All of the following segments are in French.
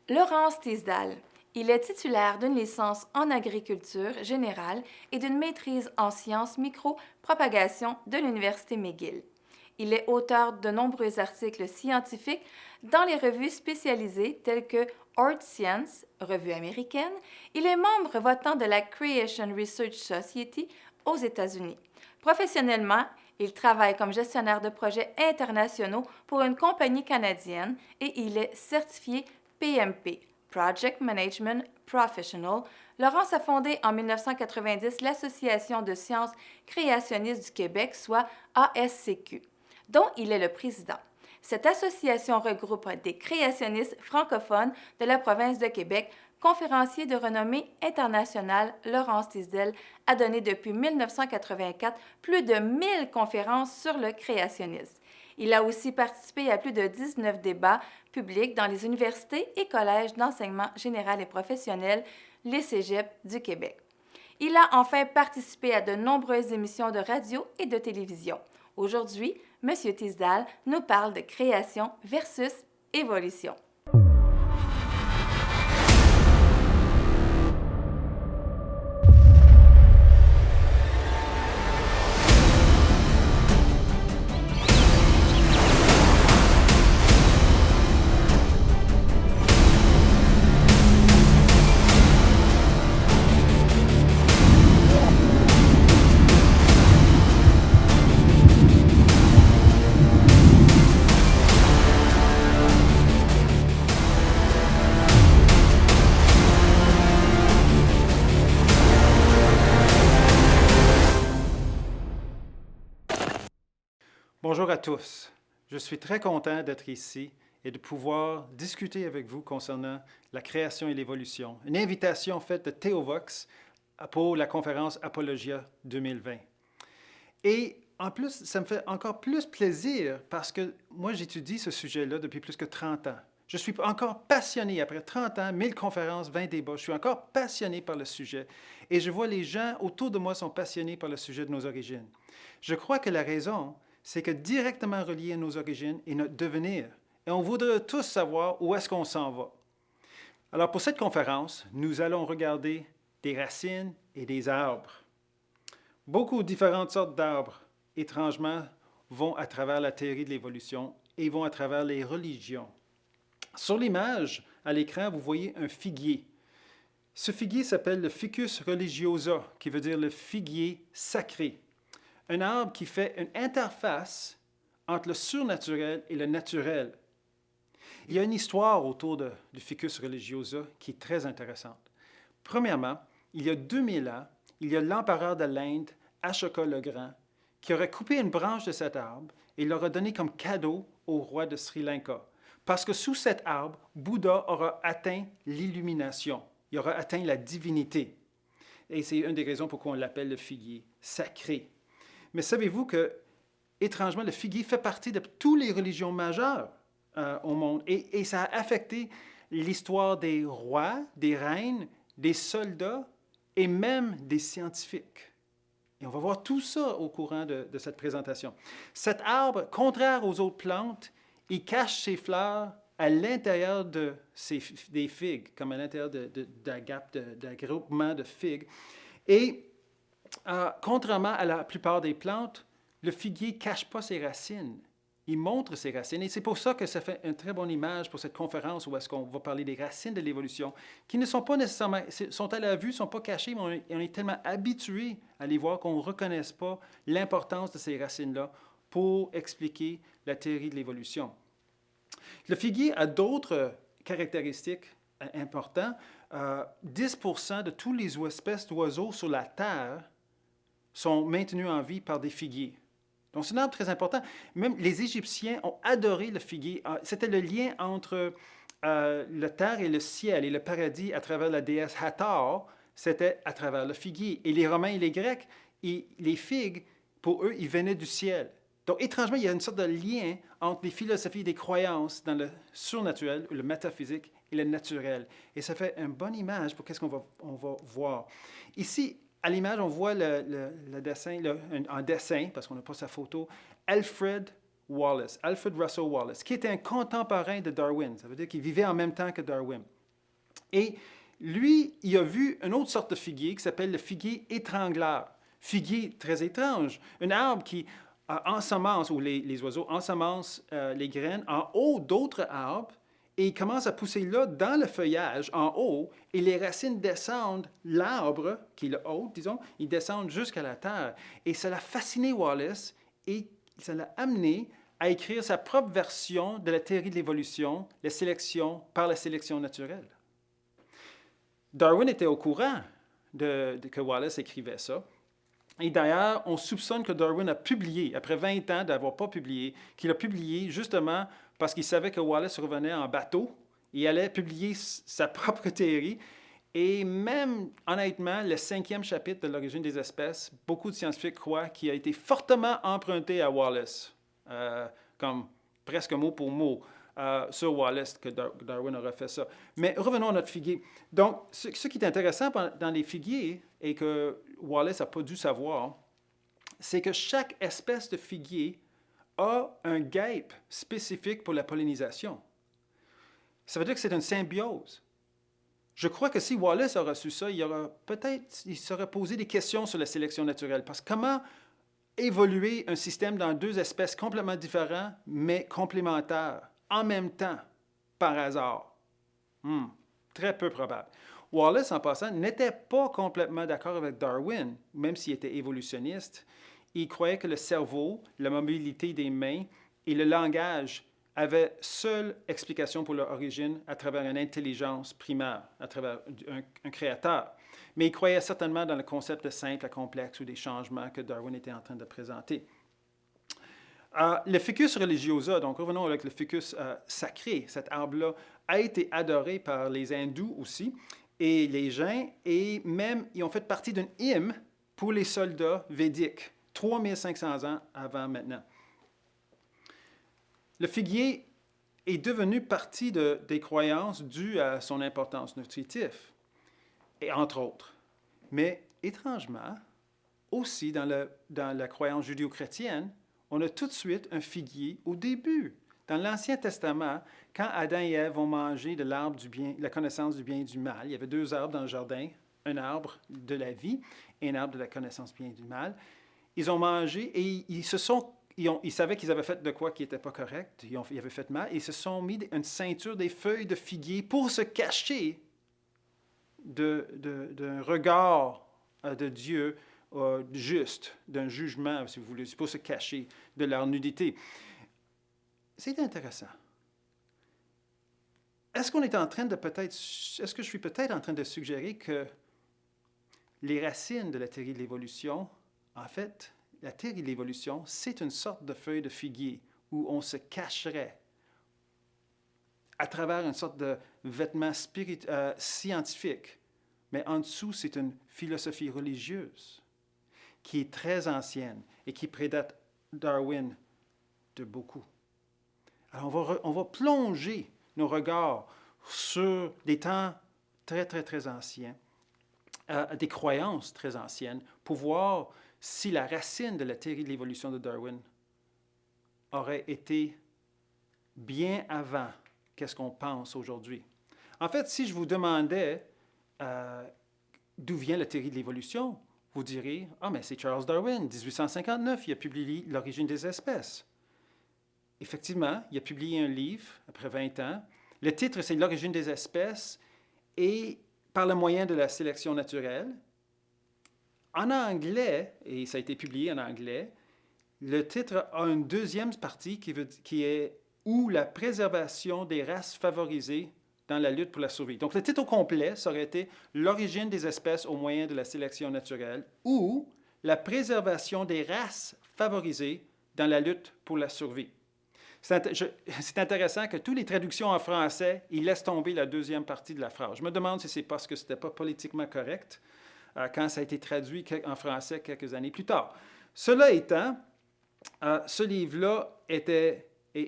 Laurence Tisdale. Il est titulaire d'une licence en agriculture générale et d'une maîtrise en sciences micro-propagation de l'Université McGill. Il est auteur de nombreux articles scientifiques dans les revues spécialisées telles que Earth Science, revue américaine. Il est membre votant de la Creation Research Society aux États-Unis. Professionnellement, il travaille comme gestionnaire de projets internationaux pour une compagnie canadienne et il est certifié PMP, Project Management Professional. Laurence a fondé en 1990 l'Association de sciences créationnistes du Québec, soit ASCQ, dont il est le président. Cette association regroupe des créationnistes francophones de la province de Québec. Conférencier de renommée internationale, Laurence Tisdale a donné depuis 1984 plus de 1000 conférences sur le créationnisme. Il a aussi participé à plus de 19 débats publics dans les universités et collèges d'enseignement général et professionnel, les cégeps du Québec. Il a enfin participé à de nombreuses émissions de radio et de télévision. Aujourd'hui, M. Tisdale nous parle de création versus évolution. Bonjour à tous. Je suis très content d'être ici et de pouvoir discuter avec vous concernant la création et l'évolution. Une invitation faite de Théovox pour la conférence Apologia 2020. Et en plus, ça me fait encore plus plaisir parce que moi, j'étudie ce sujet-là depuis plus que 30 ans. Je suis encore passionné, après 30 ans, 1000 conférences, 20 débats, je suis encore passionné par le sujet. Et je vois les gens autour de moi sont passionnés par le sujet de nos origines. Je crois que la raison, c'est que directement relié à nos origines et notre devenir. Et on voudrait tous savoir où est-ce qu'on s'en va. Alors pour cette conférence, nous allons regarder des racines et des arbres. Beaucoup de différentes sortes d'arbres, étrangement, vont à travers la théorie de l'évolution et vont à travers les religions. Sur l'image, à l'écran, vous voyez un figuier. Ce figuier s'appelle le Ficus religiosa, qui veut dire le figuier sacré. Un arbre qui fait une interface entre le surnaturel et le naturel. Il y a une histoire autour du Ficus religiosa qui est très intéressante. Premièrement, il y a 2000 ans, il y a l'empereur de l'Inde, Ashoka le Grand, qui aurait coupé une branche de cet arbre et l'aurait donné comme cadeau au roi de Sri Lanka. Parce que sous cet arbre, Bouddha aura atteint l'illumination, il aura atteint la divinité. Et c'est une des raisons pourquoi on l'appelle le figuier sacré. Mais savez-vous que, étrangement, le figuier fait partie de toutes les religions majeures au monde et ça a affecté l'histoire des rois, des reines, des soldats et même des scientifiques. Et on va voir tout ça au courant de cette présentation. Cet arbre, contraire aux autres plantes, il cache ses fleurs à l'intérieur des figues, comme à l'intérieur d'un groupement de figues. Et contrairement à la plupart des plantes, le figuier ne cache pas ses racines. Il montre ses racines. Et c'est pour ça que ça fait une très bonne image pour cette conférence où est-ce qu'on va parler des racines de l'évolution, qui ne sont pas nécessairement, sont à la vue, ne sont pas cachées, mais on est tellement habitué à les voir qu'on ne reconnaisse pas l'importance de ces racines-là pour expliquer la théorie de l'évolution. Le figuier a d'autres caractéristiques importantes. 10% de toutes les espèces d'oiseaux sur la Terre sont maintenus en vie par des figuiers. Donc, c'est un arbre très important. Même les Égyptiens ont adoré le figuier. C'était le lien entre la terre et le ciel et le paradis à travers la déesse Hathor, c'était à travers le figuier. Et les Romains et les Grecs, les figues, pour eux, ils venaient du ciel. Donc, étrangement, il y a une sorte de lien entre les philosophies et les croyances dans le surnaturel, le métaphysique et le naturel. Et ça fait une bonne image pour qu'est-ce qu'on va voir. Ici, à l'image, on voit le dessin, en dessin, parce qu'on n'a pas sa photo, Alfred Russel Wallace, qui était un contemporain de Darwin. Ça veut dire qu'il vivait en même temps que Darwin. Et lui, il a vu une autre sorte de figuier qui s'appelle le figuier étrangleur. Figuier très étrange, un arbre qui ensemence, ou les oiseaux ensemencent les graines en haut d'autres arbres et ils commencent à pousser là dans le feuillage en haut et les racines descendent l'arbre, qui est le haut, disons, ils descendent jusqu'à la terre. Et ça l'a fasciné Wallace et ça l'a amené à écrire sa propre version de la théorie de l'évolution, la sélection par la sélection naturelle. Darwin était au courant que Wallace écrivait ça. Et d'ailleurs, on soupçonne que Darwin a publié, après 20 ans d'avoir pas publié, qu'il a publié justement parce qu'il savait que Wallace revenait en bateau et allait publier sa propre théorie. Et même, honnêtement, le 5e chapitre de l'origine des espèces, beaucoup de scientifiques croient qu'il a été fortement emprunté à Wallace, comme presque mot pour mot. Sur Wallace que Darwin aurait fait ça. Mais revenons à notre figuier. Donc, ce qui est intéressant dans les figuiers et que Wallace n'a pas dû savoir, c'est que chaque espèce de figuier a un guêpe spécifique pour la pollinisation. Ça veut dire que c'est une symbiose. Je crois que si Wallace aurait su ça, il serait posé des questions sur la sélection naturelle. Parce que comment évoluer un système dans deux espèces complètement différentes, mais complémentaires, en même temps, par hasard? Très peu probable. Wallace, en passant, n'était pas complètement d'accord avec Darwin, même s'il était évolutionniste. Il croyait que le cerveau, la mobilité des mains et le langage avaient seule explication pour leur origine à travers une intelligence primaire, à travers un créateur. Mais il croyait certainement dans le concept de simple à complexe ou des changements que Darwin était en train de présenter. Le ficus religiosa, donc revenons avec le ficus sacré, cet arbre-là, a été adoré par les hindous aussi, et les Jains, et même ils ont fait partie d'un hymne pour les soldats védiques, 3500 ans avant maintenant. Le figuier est devenu partie des croyances dues à son importance nutritive, et entre autres. Mais étrangement, aussi dans la croyance judéo-chrétienne, on a tout de suite un figuier au début. Dans l'Ancien Testament, quand Adam et Ève ont mangé de l'arbre du bien, la connaissance du bien et du mal, il y avait 2 arbres dans le jardin, un arbre de la vie et un arbre de la connaissance du bien et du mal. Ils ont mangé et ils savaient qu'ils avaient fait de quoi qui n'était pas correct, ils avaient fait mal, et ils se sont mis une ceinture des feuilles de figuier pour se cacher d'un regard de Dieu juste, d'un jugement, si vous voulez, pour se cacher de leur nudité. C'est intéressant. Est-ce que je suis peut-être en train de suggérer que les racines de la théorie de l'évolution, en fait, la théorie de l'évolution, c'est une sorte de feuille de figuier où on se cacherait à travers une sorte de vêtement scientifique. Mais en dessous, c'est une philosophie religieuse qui est très ancienne et qui prédate Darwin de beaucoup. Alors, on va plonger nos regards sur des temps très, très, très anciens, des croyances très anciennes, pour voir si la racine de la théorie de l'évolution de Darwin aurait été bien avant qu'est-ce qu'on pense aujourd'hui. En fait, si je vous demandais d'où vient la théorie de l'évolution, vous direz « Ah, mais c'est Charles Darwin, 1859, il a publié L'origine des espèces ». Effectivement, il a publié un livre après 20 ans. Le titre, c'est L'origine des espèces et par le moyen de la sélection naturelle. En anglais, et ça a été publié en anglais, le titre a une deuxième partie qui est « Ou la préservation des races favorisées dans la lutte pour la survie ». Donc, le titre au complet, ça aurait été « L'origine des espèces au moyen de la sélection naturelle » ou « La préservation des races favorisées dans la lutte pour la survie ». C'est intéressant que toutes les traductions en français, ils laissent tomber la deuxième partie de la phrase. Je me demande si c'est parce que ce n'était pas politiquement correct quand ça a été traduit en français quelques années plus tard. Cela étant, ce livre-là est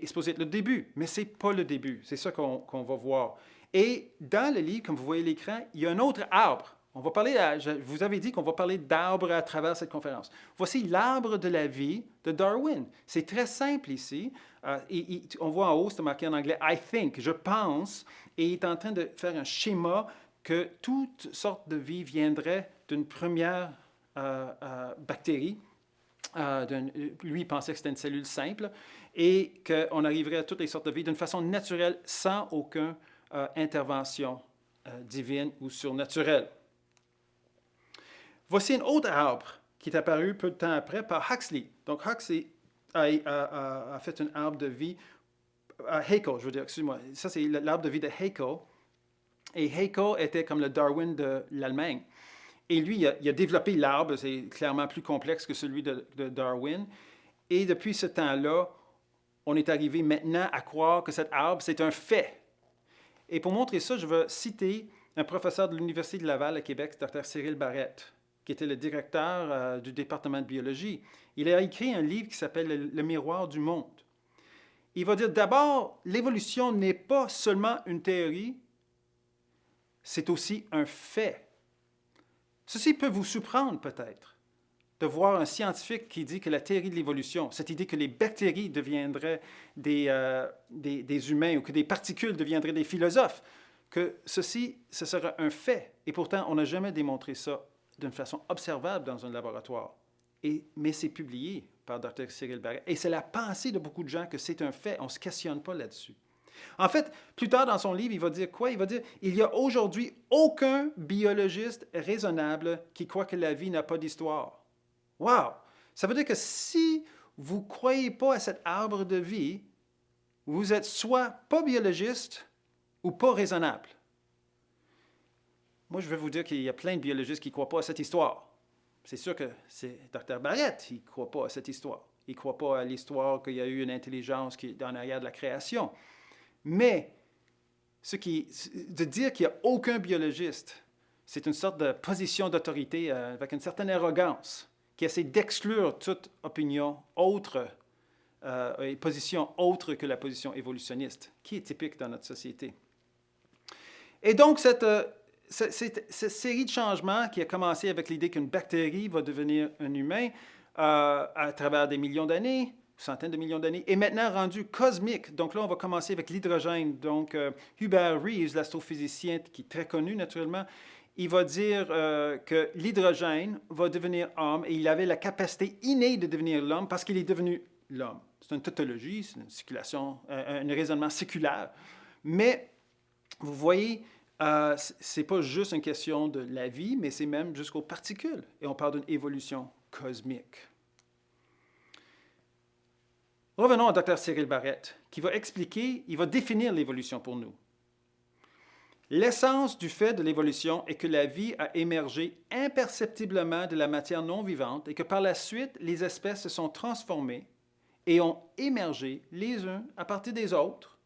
supposé être le début, mais ce n'est pas le début. C'est ça qu'on va voir. Et dans le livre, comme vous voyez à l'écran, il y a un autre arbre. On va parler, je vous avais dit qu'on va parler d'arbres à travers cette conférence. Voici l'arbre de la vie de Darwin. C'est très simple ici. On voit en haut, c'est marqué en anglais « I think », je pense, et il est en train de faire un schéma que toutes sortes de vie viendraient d'une première bactérie. Lui, il pensait que c'était une cellule simple et qu'on arriverait à toutes les sortes de vie d'une façon naturelle, sans aucune intervention divine ou surnaturelle. Voici un autre arbre qui est apparu peu de temps après par Huxley. Donc, Huxley a fait un arbre de vie, Haeckel, je veux dire, excuse-moi, ça c'est l'arbre de vie de Haeckel. Et Haeckel était comme le Darwin de l'Allemagne. Et lui, il a développé l'arbre, c'est clairement plus complexe que celui de Darwin. Et depuis ce temps-là, on est arrivé maintenant à croire que cet arbre, c'est un fait. Et pour montrer ça, je vais citer un professeur de l'Université de Laval à Québec, Dr. Cyril Barrette, qui était le directeur du département de biologie. Il a écrit un livre qui s'appelle « Le miroir du monde ». Il va dire d'abord, l'évolution n'est pas seulement une théorie, c'est aussi un fait. Ceci peut vous surprendre peut-être, de voir un scientifique qui dit que la théorie de l'évolution, cette idée que les bactéries deviendraient des humains ou que des particules deviendraient des philosophes, que ce sera un fait. Et pourtant, on n'a jamais démontré ça d'une façon observable dans un laboratoire. Mais c'est publié par Dr. Cyril Barrette. Et c'est la pensée de beaucoup de gens que c'est un fait. On ne se questionne pas là-dessus. En fait, plus tard dans son livre, il va dire quoi? Il va dire « Il n'y a aujourd'hui aucun biologiste raisonnable qui croit que la vie n'a pas d'histoire. » Wow! Ça veut dire que si vous ne croyez pas à cet arbre de vie, vous êtes soit pas biologiste ou pas raisonnable. Moi, je vais vous dire qu'il y a plein de biologistes qui ne croient pas à cette histoire. C'est sûr que c'est Dr. Barrette, il ne croit pas à cette histoire. Il ne croit pas à l'histoire qu'il y a eu une intelligence qui est en arrière de la création. Mais de dire qu'il n'y a aucun biologiste, c'est une sorte de position d'autorité avec une certaine arrogance qui essaie d'exclure toute opinion autre et position autre que la position évolutionniste, qui est typique dans notre société. Et donc, cette série de changements qui a commencé avec l'idée qu'une bactérie va devenir un humain à travers des millions d'années, centaines de millions d'années, est maintenant rendu cosmique. Donc là, on va commencer avec l'hydrogène. Donc, Hubert Reeves, l'astrophysicien qui est très connu naturellement, il va dire que l'hydrogène va devenir homme et il avait la capacité innée de devenir l'homme parce qu'il est devenu l'homme. C'est une tautologie, c'est une circulation, un raisonnement séculaire. Mais vous voyez, ce n'est pas juste une question de la vie, mais c'est même jusqu'aux particules. Et on parle d'une évolution cosmique. Revenons à Dr. Cyril Barrette, qui va expliquer, il va définir l'évolution pour nous. L'essence du fait de l'évolution est que la vie a émergé imperceptiblement de la matière non vivante et que par la suite, les espèces se sont transformées et ont émergé les uns à partir des autres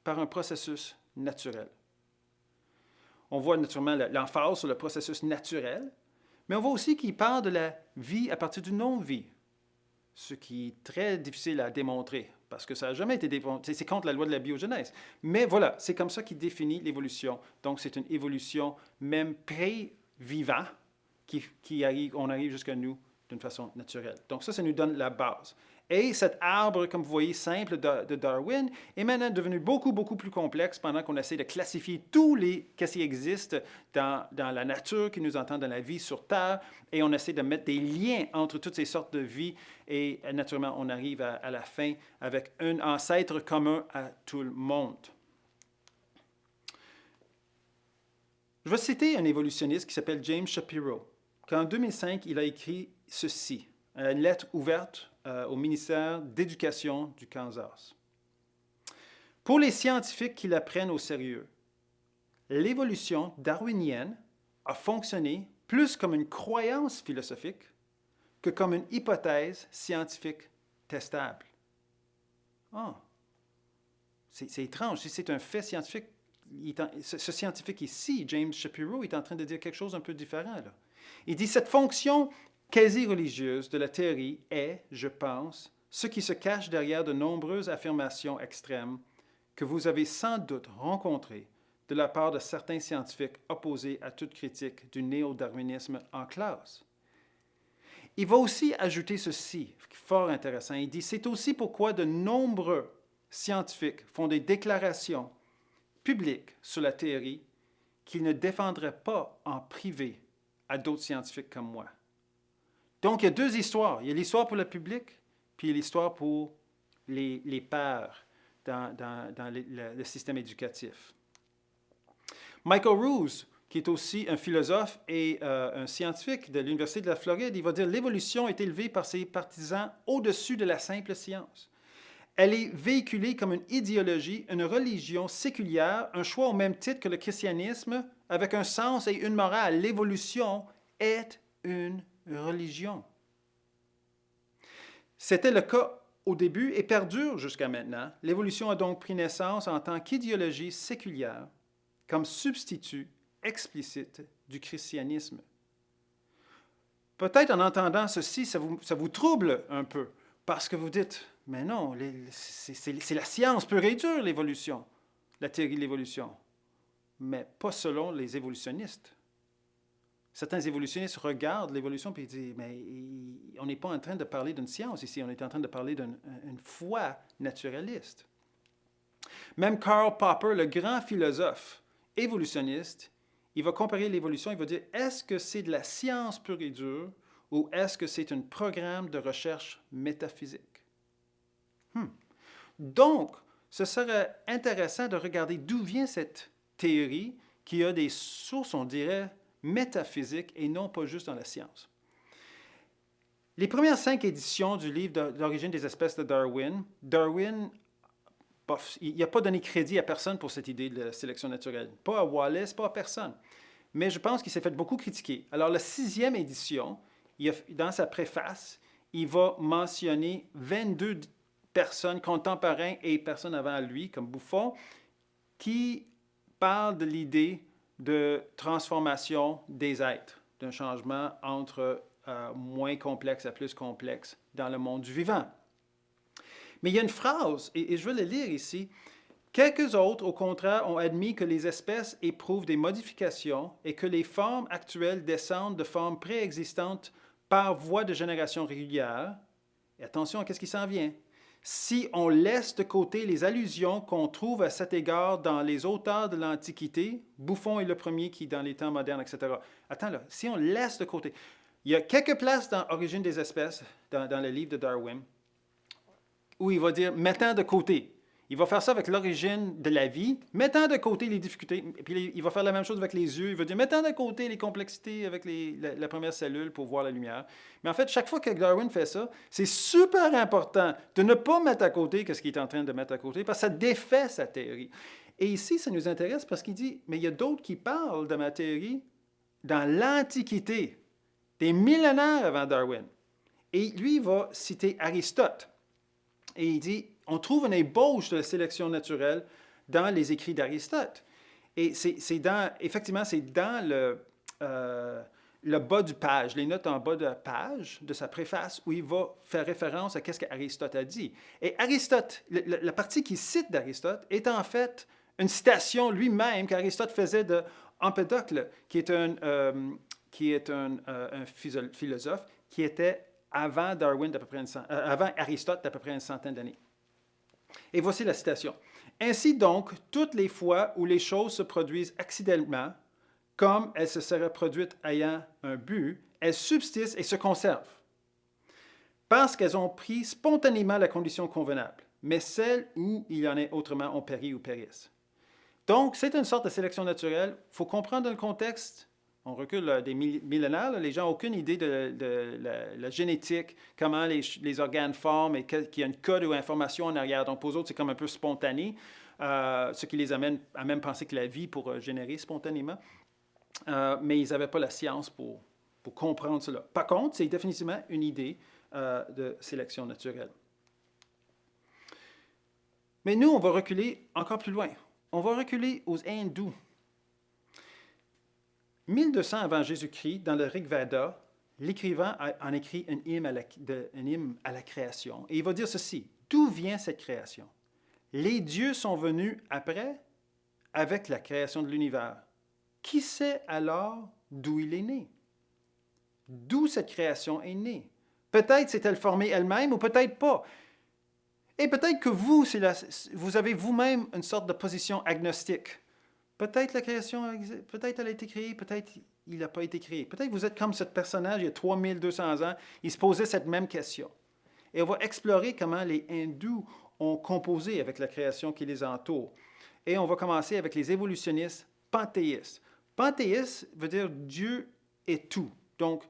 par un processus naturel. On voit naturellement l'emphase sur le processus naturel, mais on voit aussi qu'il parle de la vie à partir du non-vie, ce qui est très difficile à démontrer, parce que ça n'a jamais été démontré, c'est contre la loi de la biogenèse. Mais voilà, c'est comme ça qu'il définit l'évolution. Donc, c'est une évolution même pré-vivant on arrive jusqu'à nous d'une façon naturelle. Donc ça nous donne la base. Et cet arbre, comme vous voyez, simple de Darwin, est maintenant devenu beaucoup, beaucoup plus complexe pendant qu'on essaie de classifier qu'est-ce qui existe dans la nature, qui nous entend dans la vie sur Terre, et on essaie de mettre des liens entre toutes ces sortes de vie, et naturellement, on arrive à la fin avec un ancêtre commun à tout le monde. Je vais citer un évolutionniste qui s'appelle James Shapiro, qu'en 2005, il a écrit ceci, une lettre ouverte au ministère d'Éducation du Kansas. Pour les scientifiques qui la prennent au sérieux, l'évolution darwinienne a fonctionné plus comme une croyance philosophique que comme une hypothèse scientifique testable. Ah, c'est étrange. Si c'est un fait scientifique, ce scientifique ici, James Shapiro, est en train de dire quelque chose d'un peu différent, là. Il dit « Cette fonction quasi-religieuse de la théorie est, je pense, ce qui se cache derrière de nombreuses affirmations extrêmes que vous avez sans doute rencontrées de la part de certains scientifiques opposés à toute critique du néo-darwinisme en classe. Il va aussi ajouter ceci, fort intéressant. Il dit, c'est aussi pourquoi de nombreux scientifiques font des déclarations publiques sur la théorie qu'ils ne défendraient pas en privé à d'autres scientifiques comme moi. Donc, il y a deux histoires. Il y a l'histoire pour le public, puis il y a l'histoire pour les pairs dans le système éducatif. Michael Ruse, qui est aussi un philosophe et un scientifique de l'Université de la Floride, il va dire « L'évolution est élevée par ses partisans au-dessus de la simple science. Elle est véhiculée comme une idéologie, une religion séculière, un choix au même titre que le christianisme, avec un sens et une morale. L'évolution est une religion. » C'était le cas au début et perdure jusqu'à maintenant. L'évolution a donc pris naissance en tant qu'idéologie séculière, comme substitut explicite du christianisme. Peut-être en entendant ceci, ça vous trouble un peu, parce que vous dites, mais non, c'est la science pure et dure, l'évolution, la théorie de l'évolution, mais pas selon les évolutionnistes. Certains évolutionnistes regardent l'évolution et disent, mais on n'est pas en train de parler d'une science ici, on est en train de parler d'une foi naturaliste. Même Karl Popper, le grand philosophe évolutionniste, il va comparer l'évolution, il va dire, est-ce que c'est de la science pure et dure ou est-ce que c'est un programme de recherche métaphysique? Donc, ce serait intéressant de regarder d'où vient cette théorie qui a des sources, on dirait, métaphysiques et non pas juste dans la science. Les premières 5 éditions du livre d'Origine des espèces de Darwin, il n'a pas donné crédit à personne pour cette idée de la sélection naturelle. Pas à Wallace, pas à personne. Mais je pense qu'il s'est fait beaucoup critiquer. Alors, la 6e édition, dans sa préface, il va mentionner 22 personnes contemporaines et personnes avant lui, comme Buffon, qui parlent de l'idée de transformation des êtres, d'un changement entre moins complexe à plus complexe dans le monde du vivant. Mais il y a une phrase, et je vais la lire ici. Quelques autres, au contraire, ont admis que les espèces éprouvent des modifications et que les formes actuelles descendent de formes préexistantes par voie de génération régulière. Et attention à ce qui s'en vient. Si on laisse de côté les allusions qu'on trouve à cet égard dans les auteurs de l'Antiquité, Buffon est le premier qui, dans les temps modernes, etc. Attends là, si on laisse de côté, il y a quelques places dans Origine des espèces, dans le livre de Darwin, où il va dire « mettant de côté ». Il va faire ça avec l'origine de la vie, mettant de côté les difficultés. Puis il va faire la même chose avec les yeux. Il va dire mettant de côté les complexités avec la première cellule pour voir la lumière. Mais en fait, chaque fois que Darwin fait ça, c'est super important de ne pas mettre à côté ce qu'il est en train de mettre à côté, parce que ça défait sa théorie. Et ici, ça nous intéresse parce qu'il dit, mais il y a d'autres qui parlent de ma théorie dans l'Antiquité, des millénaires avant Darwin. Et lui, il va citer Aristote. Et il dit, on trouve une ébauche de la sélection naturelle dans les écrits d'Aristote. Et effectivement, c'est dans le bas du page, les notes en bas de la page de sa préface, où il va faire référence à ce qu'Aristote a dit. Et Aristote, la partie qu'il cite d'Aristote est en fait une citation lui-même qu'Aristote faisait de Empédocle, qui est un philosophe qui était avant Darwin avant Aristote d'à peu près une centaine d'années. Et voici la citation. « Ainsi donc, toutes les fois où les choses se produisent accidentellement, comme elles se seraient produites ayant un but, elles subsistent et se conservent, parce qu'elles ont pris spontanément la condition convenable, mais celles où il y en est autrement ont péri ou périssent. » Donc, c'est une sorte de sélection naturelle. Il faut comprendre le contexte. On recule des millénaires, les gens n'ont aucune idée de la génétique, comment les organes forment et qu'il y a une code ou information en arrière. Donc, pour eux autres, c'est comme un peu spontané, ce qui les amène à même penser que la vie pourra générer spontanément. Mais ils n'avaient pas la science pour comprendre cela. Par contre, c'est définitivement une idée de sélection naturelle. Mais nous, on va reculer encore plus loin. On va reculer aux hindous. 1200 avant Jésus-Christ, dans le Rig Veda, l'écrivain en écrit un hymne à la création. Et il va dire ceci, « D'où vient cette création? Les dieux sont venus après? avec la création de l'univers. Qui sait alors d'où il est né? D'où cette création est née? Peut-être s'est-elle formée elle-même ou peut-être pas. Et peut-être que vous avez vous-même une sorte de position agnostique. Peut-être la création, peut-être elle a été créée, peut-être il n'a pas été créé. Peut-être vous êtes comme ce personnage il y a 3200 ans, il se posait cette même question. Et on va explorer comment les hindous ont composé avec la création qui les entoure. Et on va commencer avec les évolutionnistes panthéistes. Panthéiste veut dire Dieu est tout. Donc,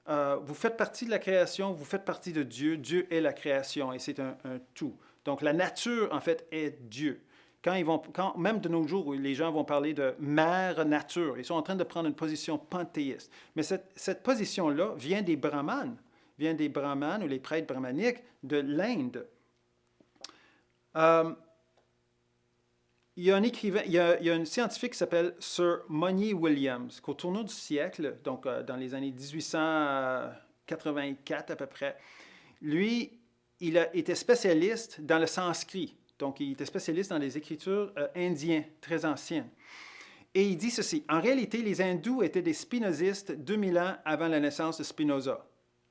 vous faites partie de la création, vous faites partie de Dieu. Dieu est la création et c'est un tout. Donc, la nature, en fait, est Dieu. Même de nos jours, où les gens vont parler de mère nature, ils sont en train de prendre une position panthéiste. Mais cette position-là vient des brahmanes ou les prêtres brahmaniques de l'Inde. Il y a un écrivain, il y a un scientifique qui s'appelle Sir Monier Williams, qu'au tournant du siècle, donc dans les années 1884 à peu près, lui, était spécialiste dans le sanskrit. Donc, il était spécialiste dans les écritures indiennes, très anciennes. Et il dit ceci: en réalité, les hindous étaient des spinozistes 2000 ans avant la naissance de Spinoza.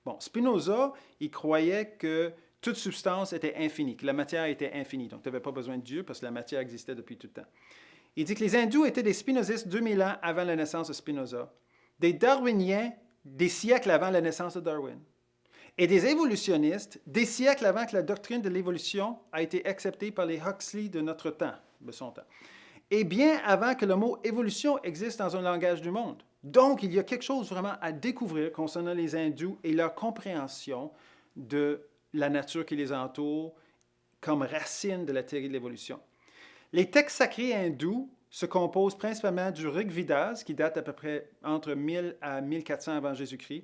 Bon, Spinoza, il croyait que toute substance était infinie, que la matière était infinie. Donc, tu n'avais pas besoin de Dieu parce que la matière existait depuis tout le temps. Il dit que les hindous étaient des spinozistes 2000 ans avant la naissance de Spinoza, des darwiniens des siècles avant la naissance de Darwin, et des évolutionnistes des siècles avant que la doctrine de l'évolution a été acceptée par les Huxley de notre temps, de son temps, et bien avant que le mot évolution existe dans un langage du monde. Donc, il y a quelque chose vraiment à découvrir concernant les hindous et leur compréhension de la nature qui les entoure comme racine de la théorie de l'évolution. Les textes sacrés hindous se composent principalement du Rig Vedas, qui date à peu près entre 1000 à 1400 avant Jésus-Christ,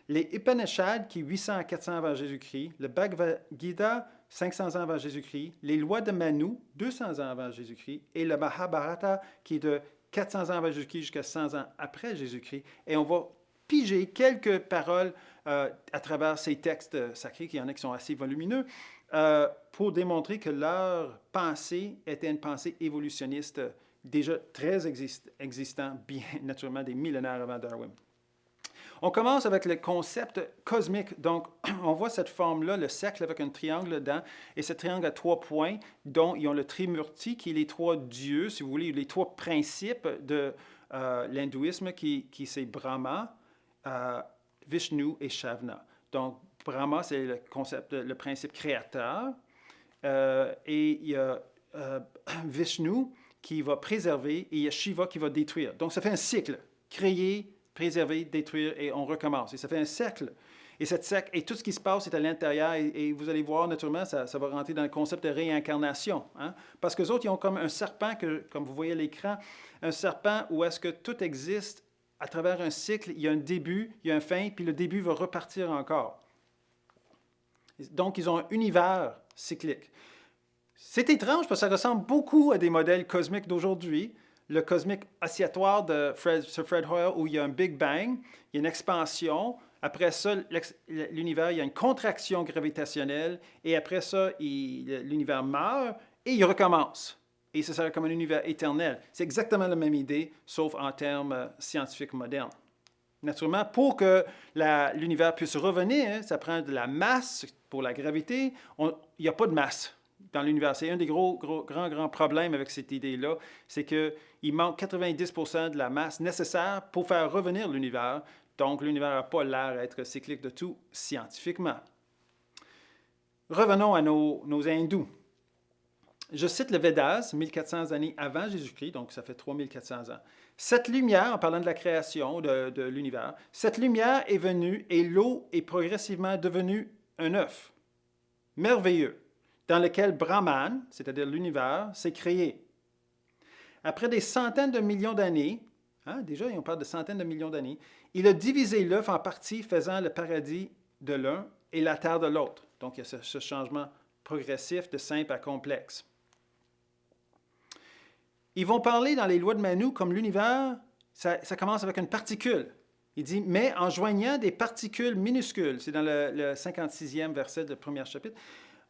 les Upanishads, qui est 800 à 400 avant Jésus-Christ, le Bhagavad Gita, 500 ans avant Jésus-Christ, les lois de Manu, 200 ans avant Jésus-Christ, et le Mahabharata, qui est de 400 ans avant Jésus-Christ jusqu'à 100 ans après Jésus-Christ. Et on va piger quelques paroles à travers ces textes sacrés, qu'il y en a qui sont assez volumineux, pour démontrer que leur pensée était une pensée évolutionniste déjà très existante, bien naturellement des millénaires avant Darwin. On commence avec le concept cosmique. Donc, on voit cette forme-là, le cercle avec un triangle dedans, et ce triangle a 3 points, dont ils ont le Trimurti, qui est les 3 dieux, si vous voulez, les 3 principes de l'hindouisme, qui c'est Brahma, Vishnu et Shavana. Donc, Brahma, c'est le principe créateur, et il y a Vishnu qui va préserver, et il y a Shiva qui va détruire. Donc, ça fait un cycle, créer, préserver, détruire, et on recommence. Et ça fait un cercle. Et cette cercle, et tout ce qui se passe est à l'intérieur, et vous allez voir, naturellement, ça va rentrer dans le concept de réincarnation. Hein? Parce qu'eux autres, ils ont comme un serpent, comme vous voyez à l'écran, un serpent où est-ce que tout existe à travers un cycle, il y a un début, il y a un fin, puis le début va repartir encore. Donc, ils ont un univers cyclique. C'est étrange parce que ça ressemble beaucoup à des modèles cosmiques d'aujourd'hui. Le cosmique oscillatoire de Sir Fred Hoyle, où il y a un Big Bang, il y a une expansion. Après ça, l'univers, il y a une contraction gravitationnelle. Et après ça, l'univers meurt et il recommence. Et ça sert comme un univers éternel. C'est exactement la même idée, sauf en termes scientifiques modernes. Naturellement, pour que l'univers puisse revenir, ça prend de la masse pour la gravité. Il n'y a pas de masse dans l'univers. C'est un des grands problèmes avec cette idée-là, c'est qu'il manque 90% de la masse nécessaire pour faire revenir l'univers. Donc, l'univers n'a pas l'air d'être cyclique de tout scientifiquement. Revenons à nos hindous. Je cite le Védas, 1400 années avant Jésus-Christ, donc ça fait 3400 ans. Cette lumière, en parlant de la création de l'univers, cette lumière est venue et l'eau est progressivement devenue un œuf merveilleux, dans lequel Brahman, c'est-à-dire l'univers, s'est créé. Après des centaines de millions d'années, déjà on parle de centaines de millions d'années, il a divisé l'œuf en parties, faisant le paradis de l'un et la terre de l'autre. Donc il y a ce changement progressif de simple à complexe. Ils vont parler dans les lois de Manu comme l'univers, ça commence avec une particule. Il dit, mais en joignant des particules minuscules, c'est dans le 56e verset du premier chapitre,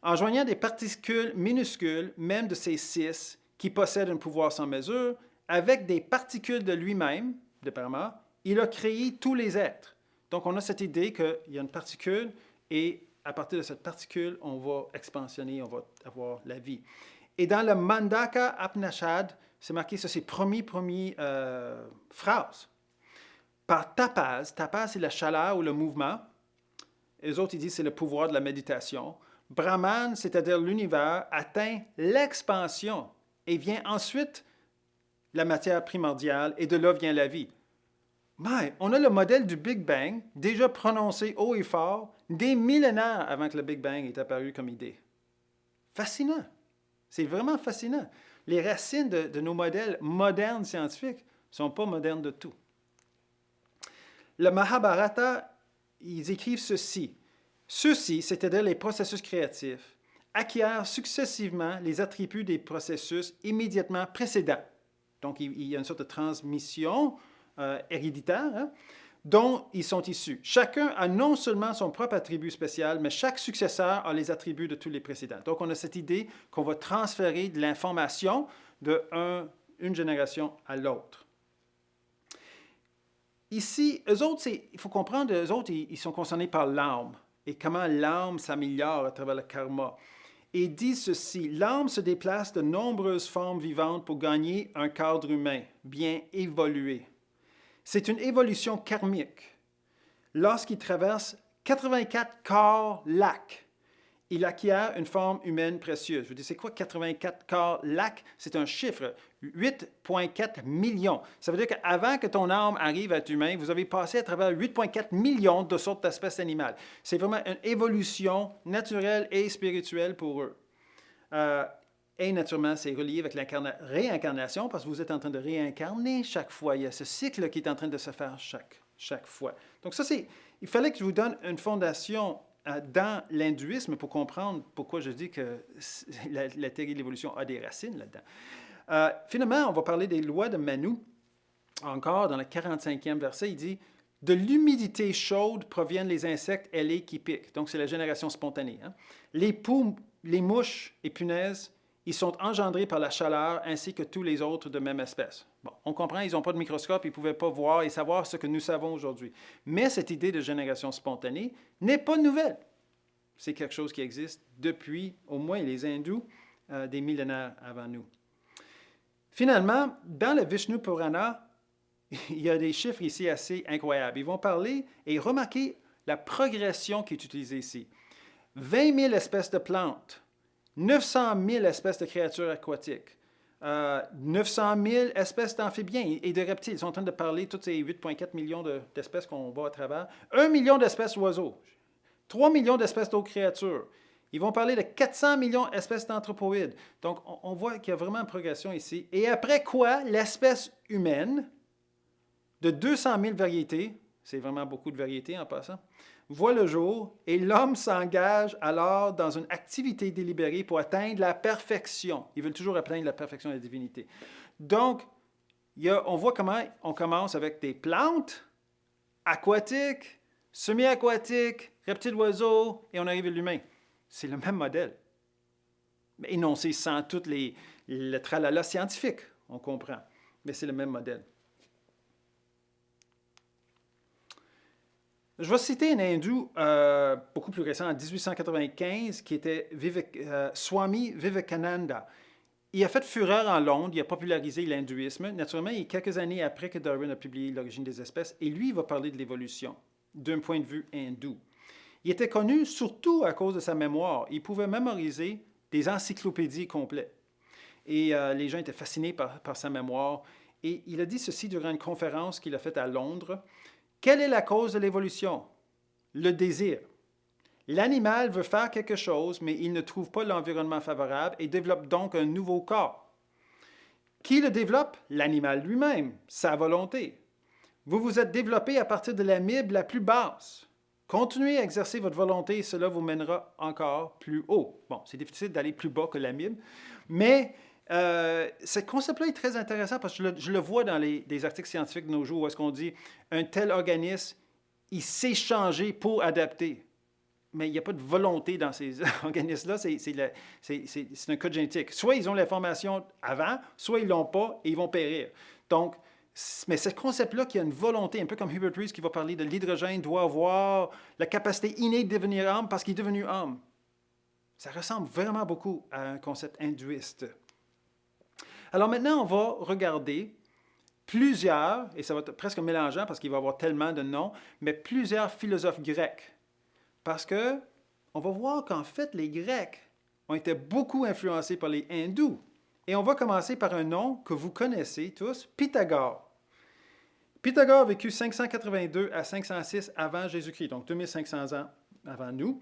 en joignant des particules minuscules, même de ces 6, qui possèdent un pouvoir sans mesure, avec des particules de lui-même, apparemment, il a créé tous les êtres. Donc, on a cette idée qu'il y a une particule et à partir de cette particule, on va expansionner, on va avoir la vie. Et dans le Mandaka Upanishad, c'est marqué sur ces premières phrases. Par tapas, tapas c'est la chaleur ou le mouvement. Les autres, ils disent c'est le pouvoir de la méditation. Brahman, c'est-à-dire l'univers, atteint l'expansion et vient ensuite la matière primordiale et de là vient la vie. Mais on a le modèle du Big Bang déjà prononcé haut et fort des millénaires avant que le Big Bang ait apparu comme idée. Fascinant. C'est vraiment fascinant. Les racines de nos modèles modernes scientifiques ne sont pas modernes de tout. Le Mahabharata, ils écrivent ceci. Ceux-ci, c'est-à-dire les processus créatifs, acquièrent successivement les attributs des processus immédiatement précédents. Donc, il y a une sorte de transmission héréditaire, hein, dont ils sont issus. Chacun a non seulement son propre attribut spécial, mais chaque successeur a les attributs de tous les précédents. Donc, on a cette idée qu'on va transférer de l'information d'une génération à l'autre. Ici, eux autres, il faut comprendre, eux autres, ils sont concernés par l'âme et comment l'âme s'améliore à travers le karma. Et ils disent ceci, l'âme se déplace de nombreuses formes vivantes pour gagner un cadre humain bien évolué. C'est une évolution karmique. Lorsqu'il traverse 84 corps lacs, il acquiert une forme humaine précieuse. Je vous dis, c'est quoi 84 corps lacs? C'est un chiffre, 8,4 millions. Ça veut dire qu'avant que ton âme arrive à être humain, vous avez passé à travers 8,4 millions de sortes d'espèces animales. C'est vraiment une évolution naturelle et spirituelle pour eux. Et naturellement, c'est relié avec la réincarnation parce que vous êtes en train de réincarner chaque fois. Il y a ce cycle qui est en train de se faire chaque fois. Donc ça, il fallait que je vous donne une fondation dans l'hindouisme pour comprendre pourquoi je dis que la théorie de l'évolution a des racines là-dedans. Finalement, on va parler des lois de Manu. Encore, dans le 45e verset, il dit « De l'humidité chaude proviennent les insectes ailés qui piquent. » Donc, c'est la génération spontanée. Hein? Les poux, les mouches et punaises, ils sont engendrés par la chaleur ainsi que tous les autres de même espèce. Bon, on comprend, ils n'ont pas de microscope, ils ne pouvaient pas voir et savoir ce que nous savons aujourd'hui. Mais cette idée de génération spontanée n'est pas nouvelle. C'est quelque chose qui existe depuis, au moins les hindous, des millénaires avant nous. Finalement, dans le Vishnu Purana, il y a des chiffres ici assez incroyables. Ils vont parler et remarquer la progression qui est utilisée ici. 20 000 espèces de plantes, 900 000 espèces de créatures aquatiques, 900 000 espèces d'amphibiens et de reptiles. Ils sont en train de parler de toutes ces 8,4 millions d'espèces qu'on voit à travers. 1 million d'espèces d'oiseaux, 3 millions d'espèces d'autres créatures. Ils vont parler de 400 millions d'espèces d'anthropoïdes. Donc, on voit qu'il y a vraiment une progression ici. Et après quoi, l'espèce humaine, de 200 000 variétés, c'est vraiment beaucoup de variétés en passant, voit le jour et l'homme s'engage alors dans une activité délibérée pour atteindre la perfection. Ils veulent toujours atteindre la perfection de la divinité. Donc, on voit comment on commence avec des plantes aquatiques, semi-aquatiques, reptiles, oiseaux, et on arrive à l'humain. C'est le même modèle. Mais énoncé sans tout le tralala scientifique, on comprend. Mais c'est le même modèle. Je vais citer un hindou beaucoup plus récent, en 1895, qui était Swami Vivekananda. Il a fait fureur en Londres, il a popularisé l'hindouisme, naturellement, et quelques années après que Darwin a publié L'origine des espèces, et lui, il va parler de l'évolution d'un point de vue hindou. Il était connu surtout à cause de sa mémoire. Il pouvait mémoriser des encyclopédies complètes. Et les gens étaient fascinés par sa mémoire. Et il a dit ceci durant une conférence qu'il a faite à Londres. Quelle est la cause de l'évolution? Le désir. L'animal veut faire quelque chose, mais il ne trouve pas l'environnement favorable et développe donc un nouveau corps. Qui le développe? L'animal lui-même, sa volonté. Vous vous êtes développé à partir de l'amibe la plus basse. Continuez à exercer votre volonté et cela vous mènera encore plus haut. Bon, c'est difficile d'aller plus bas que l'amibe, mais ce concept-là est très intéressant parce que je le vois dans des articles scientifiques de nos jours où est-ce qu'on dit un tel organisme, il s'est changé pour adapter. mais il n'y a pas de volonté dans ces organismes-là. C'est un code génétique. Soit ils ont l'information avant, soit ils ne l'ont pas et ils vont périr. Donc, mais ce concept-là qu'il y a une volonté, un peu comme Hubert Reeves qui va parler de l'hydrogène, doit avoir la capacité innée de devenir homme parce qu'il est devenu homme. Ça ressemble vraiment beaucoup à un concept hindouiste. Alors maintenant, on va regarder plusieurs, et ça va être presque mélangeant parce qu'il va y avoir tellement de noms, mais plusieurs philosophes grecs. Parce que on va voir qu'en fait, les Grecs ont été beaucoup influencés par les Hindous. Et on va commencer par un nom que vous connaissez tous, Pythagore. Pythagore a vécu 582 à 506 avant Jésus-Christ, donc 2500 ans avant nous.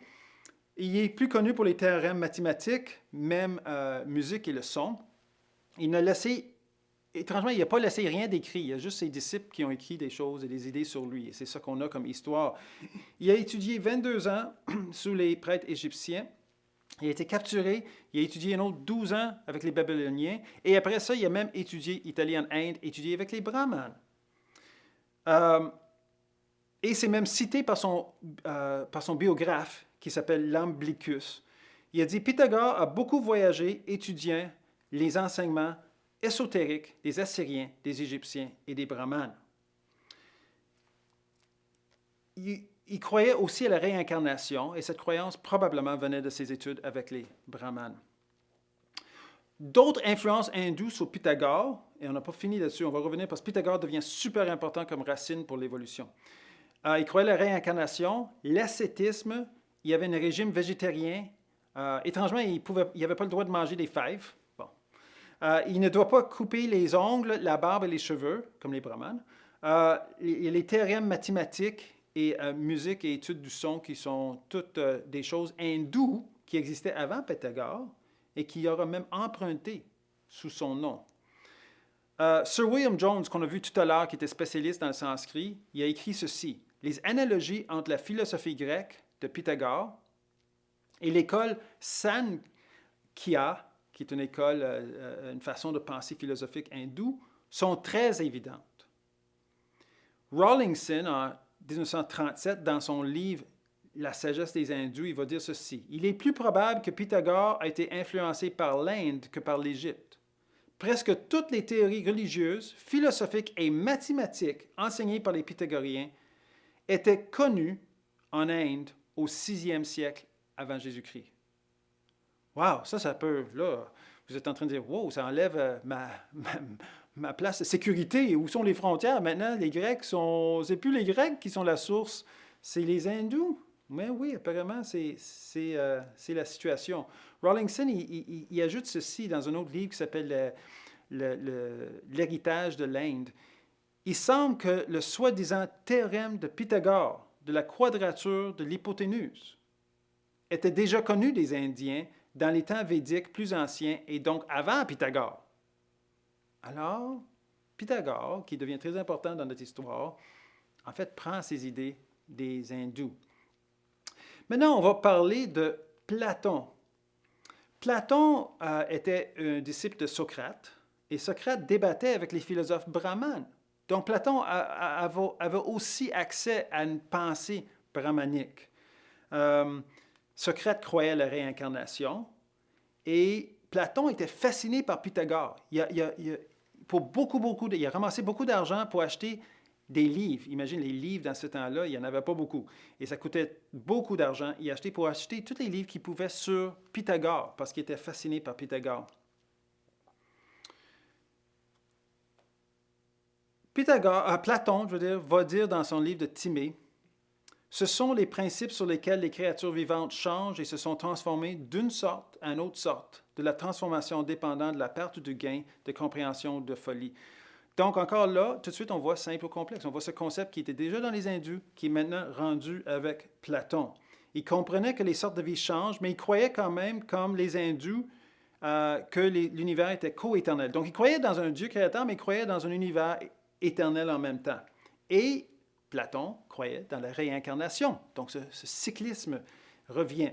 Il est plus connu pour les théorèmes mathématiques, même musique et le son. Étrangement, il n'a pas laissé rien d'écrit. Il y a juste ses disciples qui ont écrit des choses et des idées sur lui. Et c'est ça qu'on a comme histoire. Il a étudié 22 ans sous les prêtres égyptiens. Il a été capturé. Il a étudié un autre 12 ans avec les Babyloniens. Et après ça, il a même étudié Italie en Inde, étudié avec les Brahmanes. Et c'est même cité par son biographe qui s'appelle Iamblichus. Il a dit « Pythagore a beaucoup voyagé, étudiant les enseignements ésotériques des Assyriens, des Égyptiens et des Brahmanes. » Il croyait aussi à la réincarnation et cette croyance probablement venait de ses études avec les Brahmanes. D'autres influences hindoues sur Pythagore, et on n'a pas fini là-dessus, on va revenir parce que Pythagore devient super important comme racine pour l'évolution. Il croyait à la réincarnation, l'ascétisme, il y avait un régime végétarien. Étrangement, il n'avait pas le droit de manger des fèves. Bon. Il ne doit pas couper les ongles, la barbe et les cheveux, comme les brahmanes. Les théorèmes mathématiques et musique et études du son, qui sont toutes des choses hindoues qui existaient avant Pythagore et qui aura même emprunté sous son nom. Sir William Jones, qu'on a vu tout à l'heure, qui était spécialiste dans le sanskrit, il a écrit ceci. Les analogies entre la philosophie grecque de Pythagore et l'école Sankhya, qui est une école, une façon de penser philosophique hindoue, sont très évidentes. Rawlinson, en 1937, dans son livre « La sagesse des hindous », il va dire ceci. « Il est plus probable que Pythagore a été influencé par l'Inde que par l'Égypte. Presque toutes les théories religieuses, philosophiques et mathématiques enseignées par les Pythagoriens étaient connues en Inde au 6e siècle avant Jésus-Christ. » Wow, ça peut, là, vous êtes en train de dire, wow, ça enlève ma place de sécurité. Où sont les frontières? Maintenant, les Grecs c'est plus les Grecs qui sont la source, c'est les Hindous. Mais oui, apparemment, c'est la situation. Rawlinson, il ajoute ceci dans un autre livre qui s'appelle L'héritage de l'Inde. Il semble que le soi-disant théorème de Pythagore, de la quadrature de l'hypoténuse, était déjà connu des Indiens dans les temps védiques plus anciens et donc avant Pythagore. Alors, Pythagore, qui devient très important dans notre histoire, en fait, prend ces idées des hindous. Maintenant, on va parler de Platon. Platon était un disciple de Socrate, et Socrate débattait avec les philosophes brahmanes. Donc, Platon avait aussi accès à une pensée brahmanique. Socrate croyait à la réincarnation, et Platon était fasciné par Pythagore. Il a ramassé beaucoup d'argent pour acheter des livres. Imagine, les livres dans ce temps-là, il n'y en avait pas beaucoup. Et ça coûtait beaucoup d'argent. Il a acheté pour acheter tous les livres qu'il pouvait sur Pythagore, parce qu'il était fasciné par Pythagore. Platon, va dire dans son livre de Timée, « Ce sont les principes sur lesquels les créatures vivantes changent et se sont transformées d'une sorte à une autre sorte, de la transformation dépendant de la perte ou du gain, de compréhension ou de folie. » Donc, encore là, tout de suite, on voit simple ou complexe. On voit ce concept qui était déjà dans les Hindous, qui est maintenant rendu avec Platon. Il comprenait que les sortes de vie changent, mais il croyait quand même, comme les Hindous, que l'univers était co-éternel. Donc, il croyait dans un Dieu créateur, mais il croyait dans un univers éternel en même temps. Et Platon croyait dans la réincarnation. Donc, ce cyclisme revient.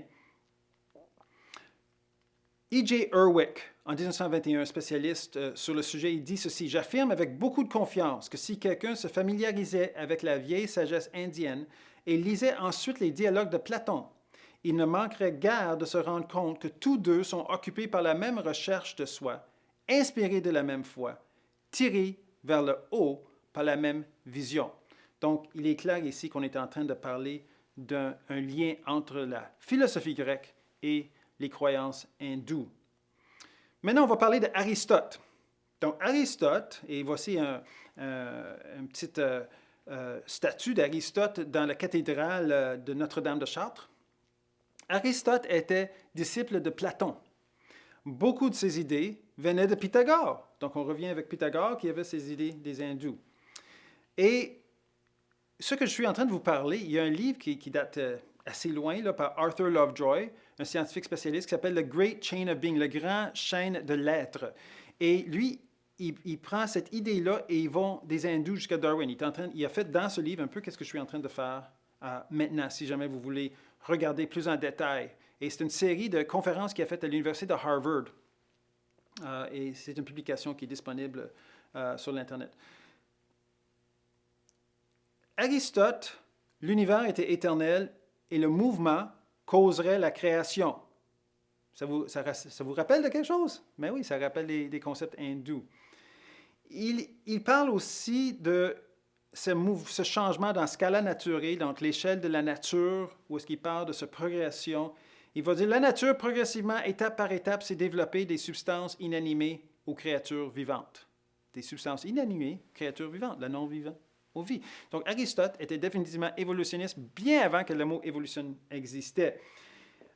E.J. Erwick, en 1921, spécialiste sur le sujet, il dit ceci: « J'affirme avec beaucoup de confiance que si quelqu'un se familiarisait avec la vieille sagesse indienne et lisait ensuite les dialogues de Platon, il ne manquerait guère de se rendre compte que tous deux sont occupés par la même recherche de soi, inspirés de la même foi, tirés vers le haut par la même vision. Donc, il est clair ici qu'on est en train de parler d'un lien entre la philosophie grecque et les croyances hindoues. Maintenant, on va parler d'Aristote. Donc, Aristote, et voici une petite statue d'Aristote dans la cathédrale de Notre-Dame de Chartres. Aristote était disciple de Platon. Beaucoup de ses idées venaient de Pythagore. Donc, on revient avec Pythagore qui avait ses idées des hindous. Et ce que je suis en train de vous parler, il y a un livre qui date assez loin là, par Arthur Lovejoy, un scientifique spécialiste qui s'appelle The Great Chain of Being, le grand chaîne de l'être. Et lui, il prend cette idée-là et ils vont des hindous jusqu'à Darwin. Il a fait dans ce livre un peu qu'est-ce que je suis en train de faire maintenant, si jamais vous voulez regarder plus en détail. Et c'est une série de conférences qu'il a faites à l'Université de Harvard. Et c'est une publication qui est disponible sur l'Internet. Aristote, l'univers était éternel et le mouvement causerait la création. Ça vous rappelle de quelque chose? Mais oui, ça rappelle des concepts hindous. Il parle aussi de ce changement dans scala naturae, donc l'échelle de la nature, où est-ce qu'il parle de cette progression. Il va dire la nature, progressivement, étape par étape, s'est développée des substances inanimées aux créatures vivantes. Des substances inanimées, créatures vivantes, la non-vivant aux vies. Donc, Aristote était définitivement évolutionniste bien avant que le mot évolution existait.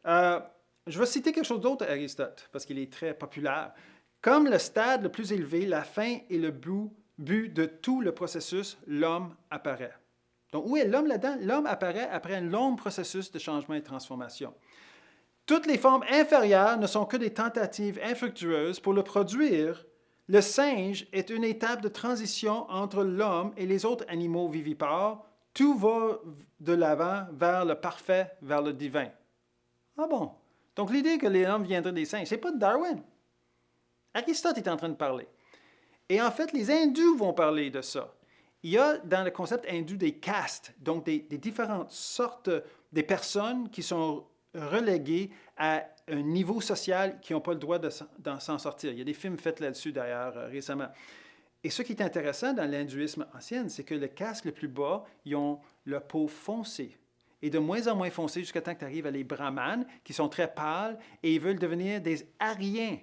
Je vais citer quelque chose d'autre d'Aristote, parce qu'il est très populaire. Comme le stade le plus élevé, la fin et le but de tout le processus, l'homme apparaît. Donc, où est l'homme là-dedans? L'homme apparaît après un long processus de changement et de transformation. Toutes les formes inférieures ne sont que des tentatives infructueuses pour le produire. Le singe est une étape de transition entre l'homme et les autres animaux vivipares. Tout va de l'avant vers le parfait, vers le divin. Ah bon? Donc, l'idée que les hommes viendraient des singes, ce n'est pas de Darwin. Aristote est en train de parler. Et en fait, les hindous vont parler de ça. Il y a dans le concept hindou des castes, donc des différentes sortes, des personnes qui sont reléguées à un niveau social qui n'ont pas le droit de s'en sortir. Il y a des films faits là-dessus, d'ailleurs, récemment. Et ce qui est intéressant dans l'hindouisme ancien, c'est que les castes les plus bas, ils ont la peau foncée. Et de moins en moins foncée jusqu'à temps que tu arrives à les brahmanes, qui sont très pâles, et ils veulent devenir des Aryens.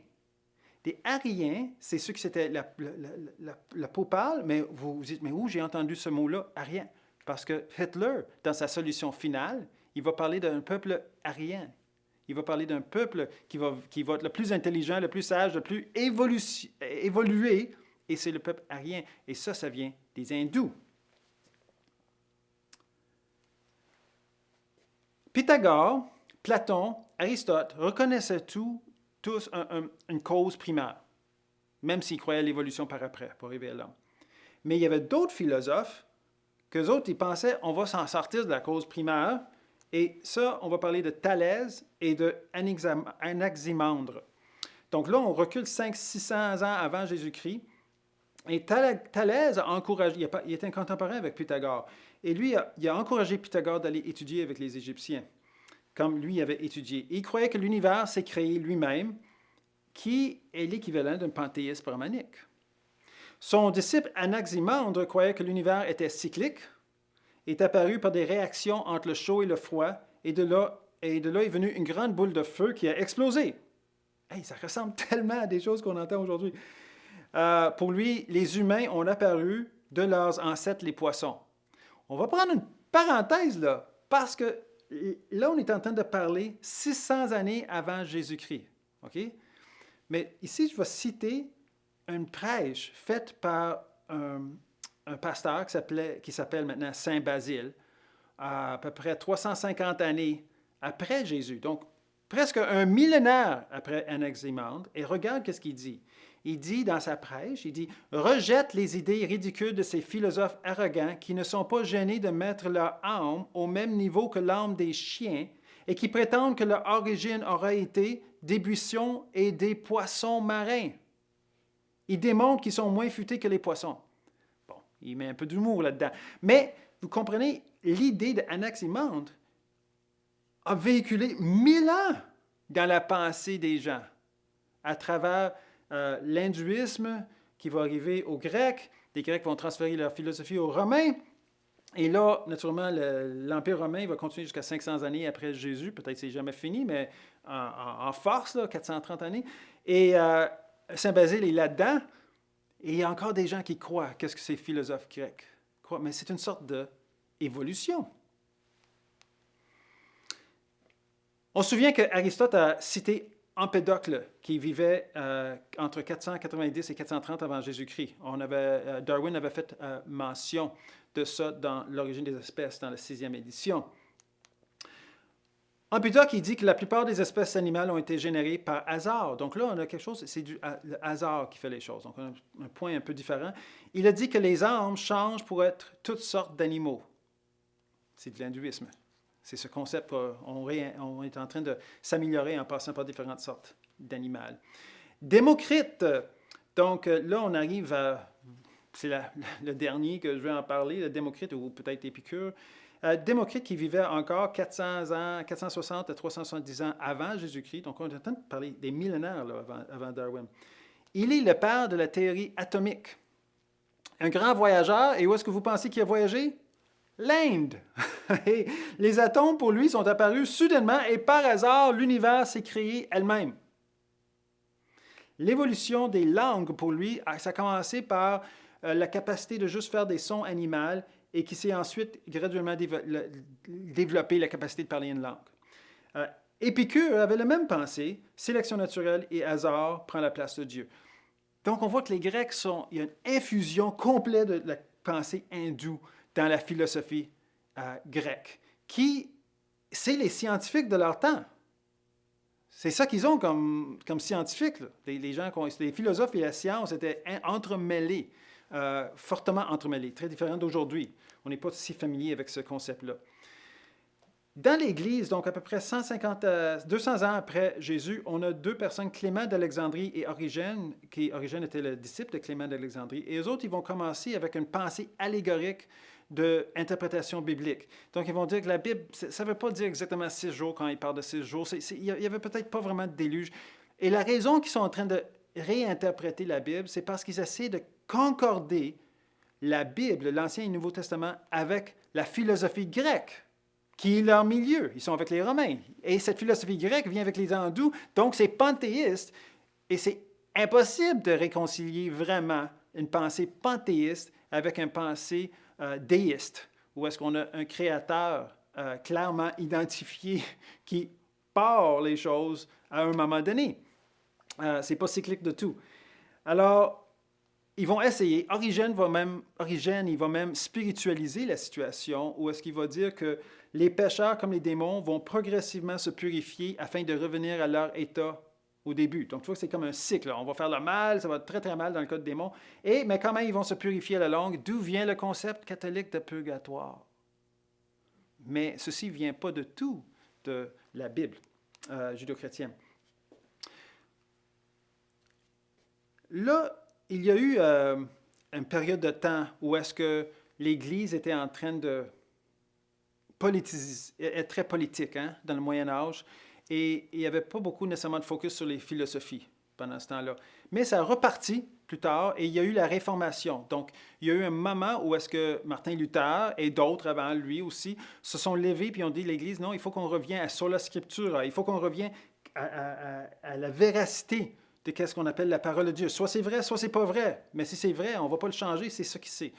Des Aryens, c'est ceux qui c'était la peau pâle, mais vous dites, mais où j'ai entendu ce mot-là, Aryen? Parce que Hitler, dans sa solution finale, il va parler d'un peuple aryen. Il va parler d'un peuple qui va être le plus intelligent, le plus sage, le plus évolué, et c'est le peuple aryen. Et ça vient des hindous. Pythagore, Platon, Aristote reconnaissaient tous une cause primaire, même s'ils croyaient à l'évolution par après, pour arriver à l'homme. Mais il y avait d'autres philosophes qu'eux autres, ils pensaient on va s'en sortir de la cause primaire. Et ça, on va parler de Thalès et de Anaximandre. Donc là, on recule 500-600 ans avant Jésus-Christ. Et Thalès a encouragé, il était un contemporain avec Pythagore. Et lui, il a encouragé Pythagore d'aller étudier avec les Égyptiens, comme lui avait étudié. Et il croyait que l'univers s'est créé lui-même, qui est l'équivalent d'un panthéisme brahmanique. Son disciple Anaximandre croyait que l'univers était cyclique, est apparu par des réactions entre le chaud et le froid, et de là est venue une grande boule de feu qui a explosé. Hey, ça ressemble tellement à des choses qu'on entend aujourd'hui. Pour lui, les humains ont apparu de leurs ancêtres, les poissons. On va prendre une parenthèse là, parce que là, on est en train de parler 600 années avant Jésus-Christ. OK? Mais ici, je vais citer une prêche faite par un pasteur qui s'appelle maintenant Saint Basile, à peu près 350 années après Jésus, donc presque un millénaire après Anaximandre, et regarde ce qu'il dit. Il dit dans sa prêche, il dit « Rejette les idées ridicules de ces philosophes arrogants qui ne sont pas gênés de mettre leur âme au même niveau que l'âme des chiens et qui prétendent que leur origine aurait été des buissons et des poissons marins. Il démontre qu'ils sont moins futés que les poissons. » Bon, il met un peu d'humour là-dedans. Mais vous comprenez, l'idée d'Anaximandre, a véhiculé 1000 ans dans la pensée des gens, à travers l'hindouisme qui va arriver aux Grecs. Les Grecs vont transférer leur philosophie aux Romains. Et là, naturellement, l'Empire romain va continuer jusqu'à 500 années après Jésus. Peut-être que c'est jamais fini, mais en force, là, 430 années. Et Saint-Basile est là-dedans. Et il y a encore des gens qui croient. Qu'est-ce que ces philosophes grecs croient? Mais c'est une sorte d'évolution. On se souvient qu'Aristote a cité Empédocle, qui vivait entre 490 et 430 avant Jésus-Christ. Darwin avait fait mention de ça dans L'origine des espèces, dans la 6e édition. Empédocle, il dit que la plupart des espèces animales ont été générées par hasard. Donc là, on a quelque chose, c'est le hasard qui fait les choses. Donc on a un point un peu différent. Il a dit que les âmes changent pour être toutes sortes d'animaux. C'est de l'hindouisme. C'est ce concept qu'on est en train de s'améliorer en passant par différentes sortes d'animaux. Démocrite, donc là, on arrive à... C'est le dernier que je vais en parler, le Démocrite, ou peut-être Épicure. Démocrite qui vivait encore 400 ans, 460 à 370 ans avant Jésus-Christ, donc on est en train de parler des millénaires là, avant Darwin. Il est le père de la théorie atomique. Un grand voyageur, et où est-ce que vous pensez qu'il a voyagé? L'Inde. Les atomes, pour lui, sont apparus soudainement et par hasard, l'univers s'est créé elle-même. L'évolution des langues, pour lui, ça a commencé par la capacité de juste faire des sons animaux et qui s'est ensuite graduellement développé la capacité de parler une langue. Épicure avait la même pensée, sélection naturelle et hasard prend la place de Dieu. Donc on voit que les Grecs il y a une infusion complète de la pensée hindoue dans la philosophie grecque, c'est les scientifiques de leur temps. C'est ça qu'ils ont comme scientifiques. Les philosophes et la science étaient entremêlés, fortement entremêlés, très différents d'aujourd'hui. On n'est pas si familier avec ce concept-là. Dans l'Église, donc à peu près 200 ans après Jésus, on a deux personnes, Clément d'Alexandrie et Origène, Origène était le disciple de Clément d'Alexandrie, et eux autres, ils vont commencer avec une pensée allégorique d'interprétation biblique. Donc, ils vont dire que la Bible, ça ne veut pas dire exactement 6 jours quand ils parlent de 6 jours. Il n'y avait peut-être pas vraiment de déluge. Et la raison qu'ils sont en train de réinterpréter la Bible, c'est parce qu'ils essaient de concorder la Bible, l'Ancien et le Nouveau Testament, avec la philosophie grecque, qui est leur milieu. Ils sont avec les Romains. Et cette philosophie grecque vient avec les hindous, donc c'est panthéiste. Et c'est impossible de réconcilier vraiment une pensée panthéiste avec une pensée déiste, où est-ce qu'on a un créateur clairement identifié qui part les choses à un moment donné. C'est pas cyclique de tout. Alors, ils vont essayer. Origène, il va même spiritualiser la situation, où est-ce qu'il va dire que les pécheurs comme les démons vont progressivement se purifier afin de revenir à leur état au début. Donc, tu vois que c'est comme un cycle. On va faire le mal, ça va très, très mal dans le cas de démons. Mais comment ils vont se purifier à la longue? D'où vient le concept catholique de purgatoire? Mais ceci ne vient pas de tout de la Bible judéo-chrétienne. Là, il y a eu une période de temps où est-ce que l'Église était en train de être très politique dans le Moyen Âge. Et il n'y avait pas beaucoup nécessairement de focus sur les philosophies pendant ce temps-là. Mais ça a reparti plus tard et il y a eu la Réformation. Donc, il y a eu un moment où est-ce que Martin Luther et d'autres avant lui aussi se sont levés et ont dit l'Église, non, il faut qu'on revienne sur la Scripture, il faut qu'on revienne à la véracité de qu'est-ce qu'on appelle la parole de Dieu. Soit c'est vrai, soit c'est pas vrai. Mais si c'est vrai, on ne va pas le changer, c'est ça qui c'est.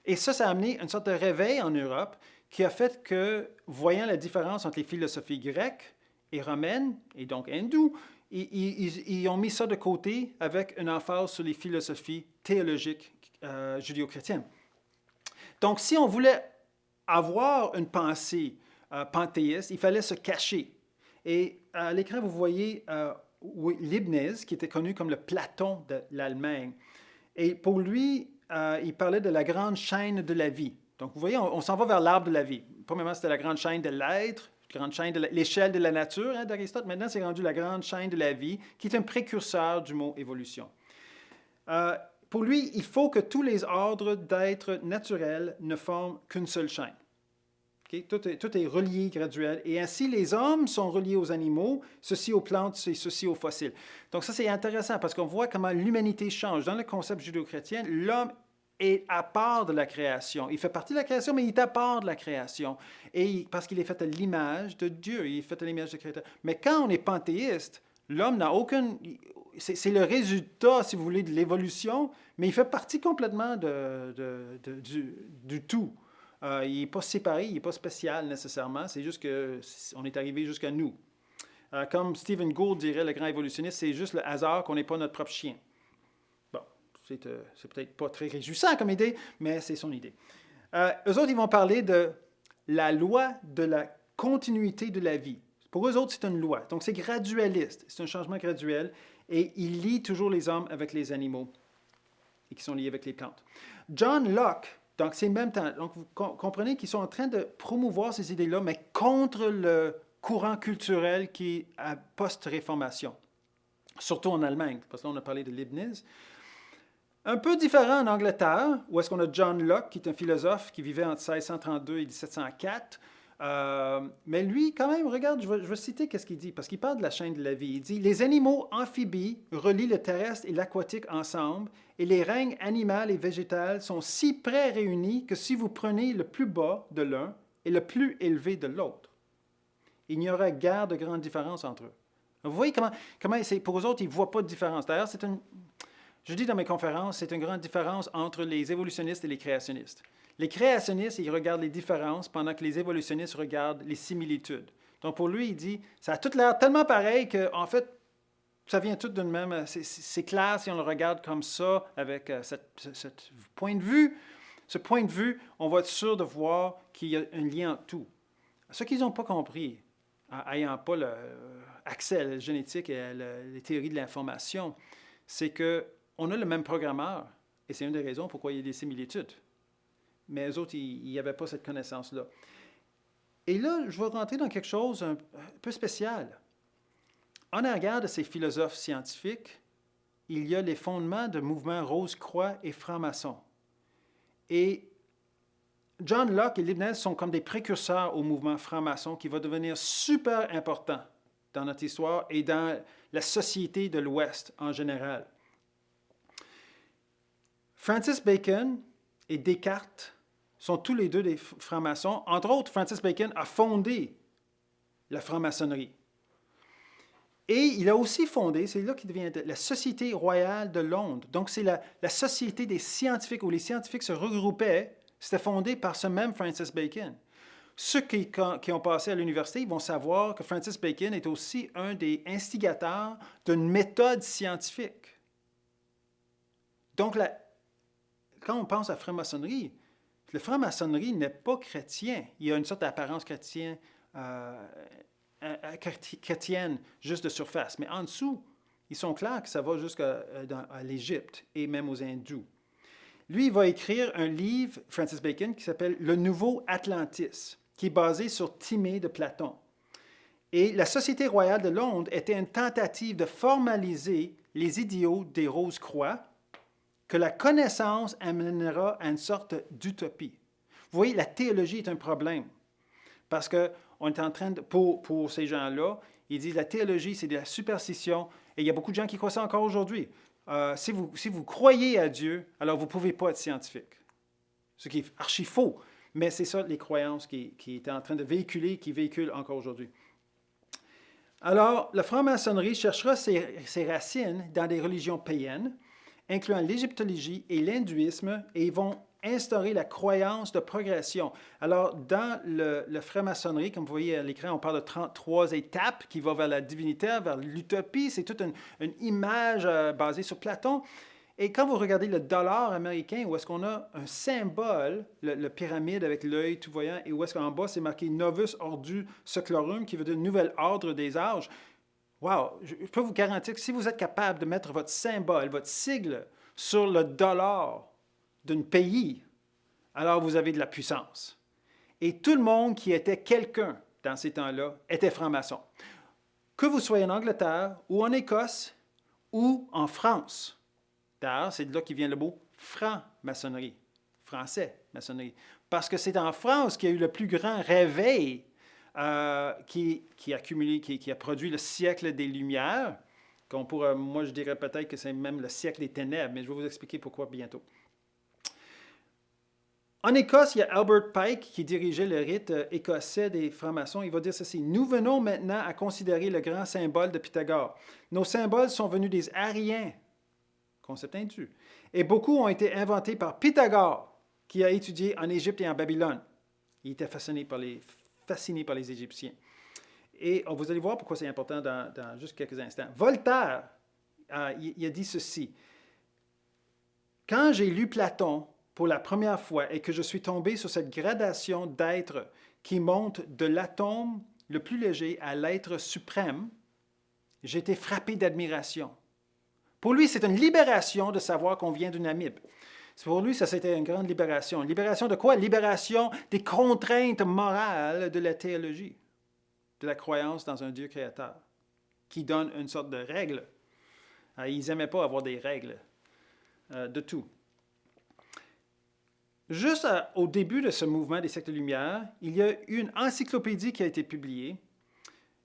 Et ça a amené une sorte de réveil en Europe qui a fait que, voyant la différence entre les philosophies grecques et romaines, et donc hindoues, ils ont mis ça de côté avec une emphase sur les philosophies théologiques judéo-chrétiennes. Donc, si on voulait avoir une pensée panthéiste, il fallait se cacher. Et à l'écran, vous voyez Leibniz, qui était connu comme le Platon de l'Allemagne. Et pour lui, il parlait de la grande chaîne de la vie. Donc, vous voyez, on s'en va vers l'arbre de la vie. Premièrement, c'était la grande chaîne de l'être, grande chaîne de l'échelle de la nature d'Aristote. Maintenant, c'est rendu la grande chaîne de la vie, qui est un précurseur du mot évolution. Pour lui, il faut que tous les ordres d'êtres naturels ne forment qu'une seule chaîne. Okay? Tout est relié graduel. Et ainsi, les hommes sont reliés aux animaux, ceci aux plantes et ceci aux fossiles. Donc ça, c'est intéressant parce qu'on voit comment l'humanité change. Dans le concept judéo-chrétien, l'homme est à part de la création. Il fait partie de la création, mais il est à part de la création. Parce qu'il est fait à l'image de Dieu, il est fait à l'image du Créateur. Mais quand on est panthéiste, l'homme n'a aucun... C'est le résultat, si vous voulez, de l'évolution, mais il fait partie complètement du tout. Il n'est pas séparé, il n'est pas spécial nécessairement, c'est juste qu'on est arrivé jusqu'à nous. Comme Stephen Gould dirait, le grand évolutionniste, c'est juste le hasard qu'on n'est pas notre propre chien. Bon, c'est peut-être pas très réjouissant comme idée, mais c'est son idée. Eux autres, ils vont parler de la loi de la continuité de la vie. Pour eux autres, c'est une loi. Donc, c'est gradualiste. C'est un changement graduel. Et il lie toujours les hommes avec les animaux et qui sont liés avec les plantes. John Locke, donc c'est le même temps. Donc, vous comprenez qu'ils sont en train de promouvoir ces idées-là, mais contre le courant culturel qui est à post-réformation. Surtout en Allemagne, parce que là, on a parlé de Leibniz. Un peu différent en Angleterre, où est-ce qu'on a John Locke, qui est un philosophe qui vivait entre 1632 et 1704. Mais lui, quand même, regarde, je vais citer qu'est-ce qu'il dit, parce qu'il parle de la chaîne de la vie. Il dit « Les animaux amphibies relient le terrestre et l'aquatique ensemble, et les règnes animal et végétal sont si près réunis que si vous prenez le plus bas de l'un et le plus élevé de l'autre, il n'y aurait guère de grande différence entre eux. » Vous voyez comment c'est, pour eux autres, ils ne voient pas de différence. D'ailleurs, je dis dans mes conférences, c'est une grande différence entre les évolutionnistes et les créationnistes. Les créationnistes, ils regardent les différences pendant que les évolutionnistes regardent les similitudes. Donc, pour lui, il dit, ça a tout l'air tellement pareil qu'en fait, ça vient tout d'une même... C'est clair si on le regarde comme ça, avec ce point de vue. Ce point de vue, on va être sûr de voir qu'il y a un lien entre tout. Ce qu'ils n'ont pas compris, ayant pas accès à la génétique et à les théories de l'information, c'est qu'on a le même programmeur, et c'est une des raisons pourquoi il y a des similitudes. Mais eux autres, ils n'avaient pas cette connaissance-là. Et là, je vais rentrer dans quelque chose un peu spécial. En arrière de ces philosophes scientifiques, il y a les fondements de mouvements Rose-Croix et francs-maçons. Et John Locke et Leibniz sont comme des précurseurs au mouvement franc-maçon qui va devenir super important dans notre histoire et dans la société de l'Ouest en général. Francis Bacon et Descartes sont tous les deux des francs-maçons. Entre autres, Francis Bacon a fondé la franc-maçonnerie. Et il a aussi fondé, c'est là qu'il devient la Société royale de Londres. Donc, c'est la société des scientifiques, où les scientifiques se regroupaient. C'était fondé par ce même Francis Bacon. Ceux qui ont passé à l'université, ils vont savoir que Francis Bacon est aussi un des instigateurs d'une méthode scientifique. Donc, quand on pense à franc-maçonnerie, la franc-maçonnerie n'est pas chrétien. Il y a une sorte d'apparence chrétienne juste de surface. Mais en dessous, ils sont clairs que ça va jusqu'à l'Égypte et même aux hindous. Lui, il va écrire un livre, Francis Bacon, qui s'appelle « Le Nouveau Atlantis », qui est basé sur Timée de Platon. Et la Société royale de Londres était une tentative de formaliser les idéaux des Rose-Croix, que la connaissance amènera à une sorte d'utopie. Vous voyez, la théologie est un problème. Parce qu'on est en train de, pour ces gens-là, ils disent la théologie, c'est de la superstition. Et il y a beaucoup de gens qui croient ça encore aujourd'hui. Si vous croyez à Dieu, alors vous ne pouvez pas être scientifique. Ce qui est archi faux. Mais c'est ça les croyances qui étaient en train de véhiculer, qui véhiculent encore aujourd'hui. Alors, la franc-maçonnerie cherchera ses racines dans des religions païennes, incluant l'égyptologie et l'hindouisme, et ils vont instaurer la croyance de progression. Alors, dans la franc-maçonnerie, comme vous voyez à l'écran, on parle de 33 étapes qui vont vers la divinité, vers l'utopie. C'est toute une image basée sur Platon. Et quand vous regardez le dollar américain, où est-ce qu'on a un symbole, le pyramide avec l'œil tout voyant, et où est-ce qu'en bas, c'est marqué « Novus Ordo Seclorum », qui veut dire « Nouvel ordre des âges ». Wow! Je peux vous garantir que si vous êtes capable de mettre votre symbole, votre sigle sur le dollar d'un pays, alors vous avez de la puissance. Et tout le monde qui était quelqu'un dans ces temps-là était franc-maçon. Que vous soyez en Angleterre ou en Écosse ou en France. D'ailleurs, c'est de là qu'il vient le mot franc-maçonnerie. français, maçonnerie. Parce que c'est en France qu'il y a eu le plus grand réveil qui a produit le siècle des Lumières. Moi, je dirais peut-être que c'est même le siècle des ténèbres, mais je vais vous expliquer pourquoi bientôt. En Écosse, il y a Albert Pike qui dirigeait le rite écossais des francs-maçons. Il va dire ceci: « Nous venons maintenant à considérer le grand symbole de Pythagore. Nos symboles sont venus des Ariens, concept indu, et beaucoup ont été inventés par Pythagore, qui a étudié en Égypte et en Babylone. Il était fasciné par les Égyptiens. » Et vous allez voir pourquoi c'est important dans juste quelques instants. Voltaire, il a dit ceci: « Quand j'ai lu Platon pour la première fois et que je suis tombé sur cette gradation d'êtres qui monte de l'atome le plus léger à l'être suprême, j'ai été frappé d'admiration. Pour lui, c'est une libération de savoir qu'on vient d'une amibe. Pour lui, ça, c'était une grande libération. Libération de quoi? Libération des contraintes morales de la théologie, de la croyance dans un Dieu créateur, qui donne une sorte de règle. Ils n'aimaient pas avoir des règles de tout. Juste au début de ce mouvement des siècles de lumière, il y a eu une encyclopédie qui a été publiée.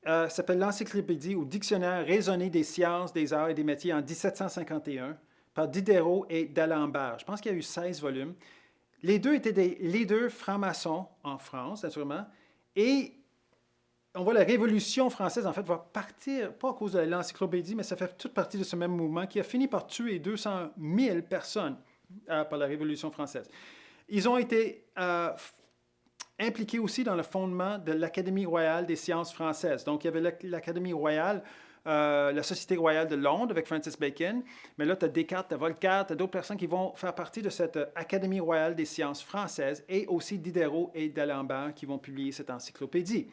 Ça s'appelle l'Encyclopédie ou Dictionnaire raisonné des sciences, des arts et des métiers en 1751 par Diderot et d'Alembert. Je pense qu'il y a eu 16 volumes. Les deux étaient des leaders francs-maçons en France, naturellement. Et on voit la Révolution française, en fait, va partir, pas à cause de l'encyclopédie, mais ça fait toute partie de ce même mouvement qui a fini par tuer 200 000 personnes par la Révolution française. Ils ont été impliqués aussi dans le fondement de l'Académie royale des sciences françaises. Donc, il y avait l'Académie royale, la Société royale de Londres avec Francis Bacon, mais là, tu as Descartes, tu as Voltaire, tu as d'autres personnes qui vont faire partie de cette Académie royale des sciences françaises et aussi Diderot et d'Alembert qui vont publier cette encyclopédie.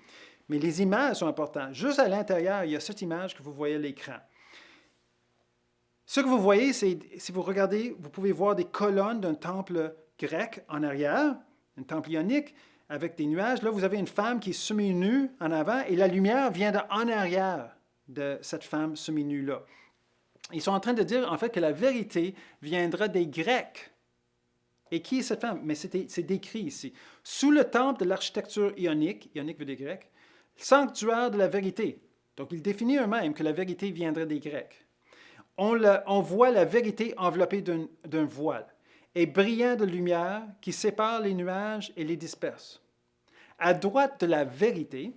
Mais les images sont importantes. Juste à l'intérieur, il y a cette image que vous voyez à l'écran. Ce que vous voyez, c'est, si vous regardez, vous pouvez voir des colonnes d'un temple grec en arrière, un temple ionique, avec des nuages. Là, vous avez une femme qui est semi-nue en avant et la lumière vient en arrière de cette femme semi-nue-là. Ils sont en train de dire, en fait, que la vérité viendra des Grecs. Et qui est cette femme? Mais c'est décrit ici. Sous le temple de l'architecture ionique veut dire grec, sanctuaire de la vérité. Donc, il définit eux-mêmes que la vérité viendrait des Grecs. On voit la vérité enveloppée d'un voile et brillant de lumière qui sépare les nuages et les disperse. À droite de la vérité,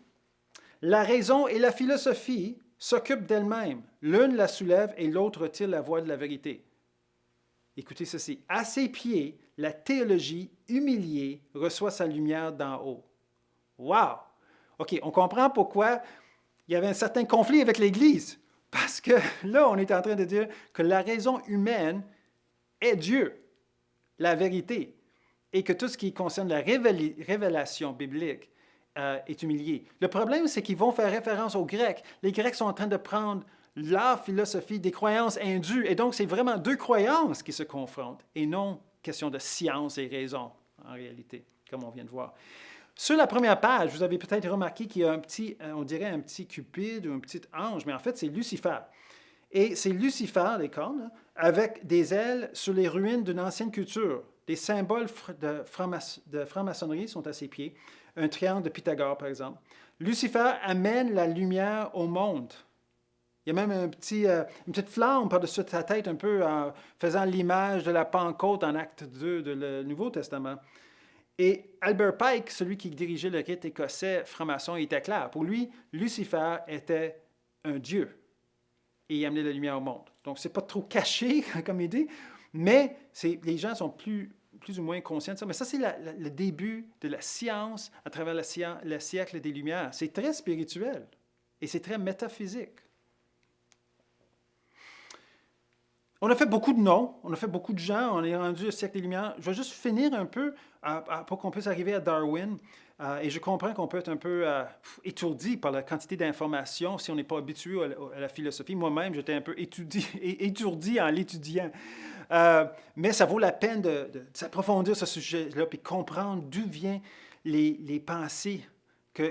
la raison et la philosophie s'occupent d'elles-mêmes. L'une la soulève et l'autre retire la voix de la vérité. Écoutez ceci. À ses pieds, la théologie humiliée reçoit sa lumière d'en haut. Wow! OK, on comprend pourquoi il y avait un certain conflit avec l'Église. Parce que là, on est en train de dire que la raison humaine est Dieu, la vérité, et que tout ce qui concerne la révélation biblique est humilié. Le problème, c'est qu'ils vont faire référence aux Grecs. Les Grecs sont en train de prendre leur philosophie des croyances indues, et donc c'est vraiment deux croyances qui se confrontent, et non question de science et raison, en réalité, comme on vient de voir. Sur la première page, vous avez peut-être remarqué qu'il y a on dirait un petit Cupide ou un petit ange, mais en fait, c'est Lucifer. Et c'est Lucifer, les cornes, avec des ailes sur les ruines d'une ancienne culture. Des symboles de franc-maçonnerie sont à ses pieds. Un triangle de Pythagore, par exemple. Lucifer amène la lumière au monde. Il y a même une petite flamme par-dessus sa tête, un peu en faisant l'image de la Pentecôte en acte 2 du Nouveau Testament. Et Albert Pike, celui qui dirigeait le rite écossais franc-maçon, était clair. Pour lui, Lucifer était un dieu et il amenait la lumière au monde. Donc, ce n'est pas trop caché comme idée, mais les gens sont plus ou moins conscients de ça. Mais ça, c'est le début de la science à travers le siècle des Lumières. C'est très spirituel et c'est très métaphysique. On a fait beaucoup de noms, on a fait beaucoup de gens, on est rendu au siècle des Lumières. Je vais juste finir un peu pour qu'on puisse arriver à Darwin. Et je comprends qu'on peut être un peu étourdi par la quantité d'informations si on n'est pas habitué à la philosophie. Moi-même, j'étais un peu étourdi en l'étudiant. Mais ça vaut la peine de s'approfondir ce sujet-là puis comprendre d'où viennent les pensées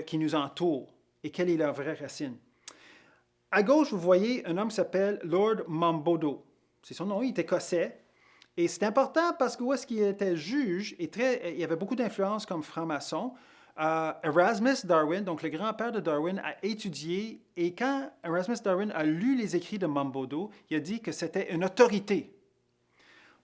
qui nous entourent et quelle est leur vraie racine. À gauche, vous voyez un homme qui s'appelle Lord Monboddo. C'est son nom, il est écossais. Et c'est important parce que où est-ce qu'il était juge, il y avait beaucoup d'influence comme franc-maçon. Erasmus Darwin, donc le grand-père de Darwin, a étudié, et quand Erasmus Darwin a lu les écrits de Monboddo, il a dit que c'était une autorité.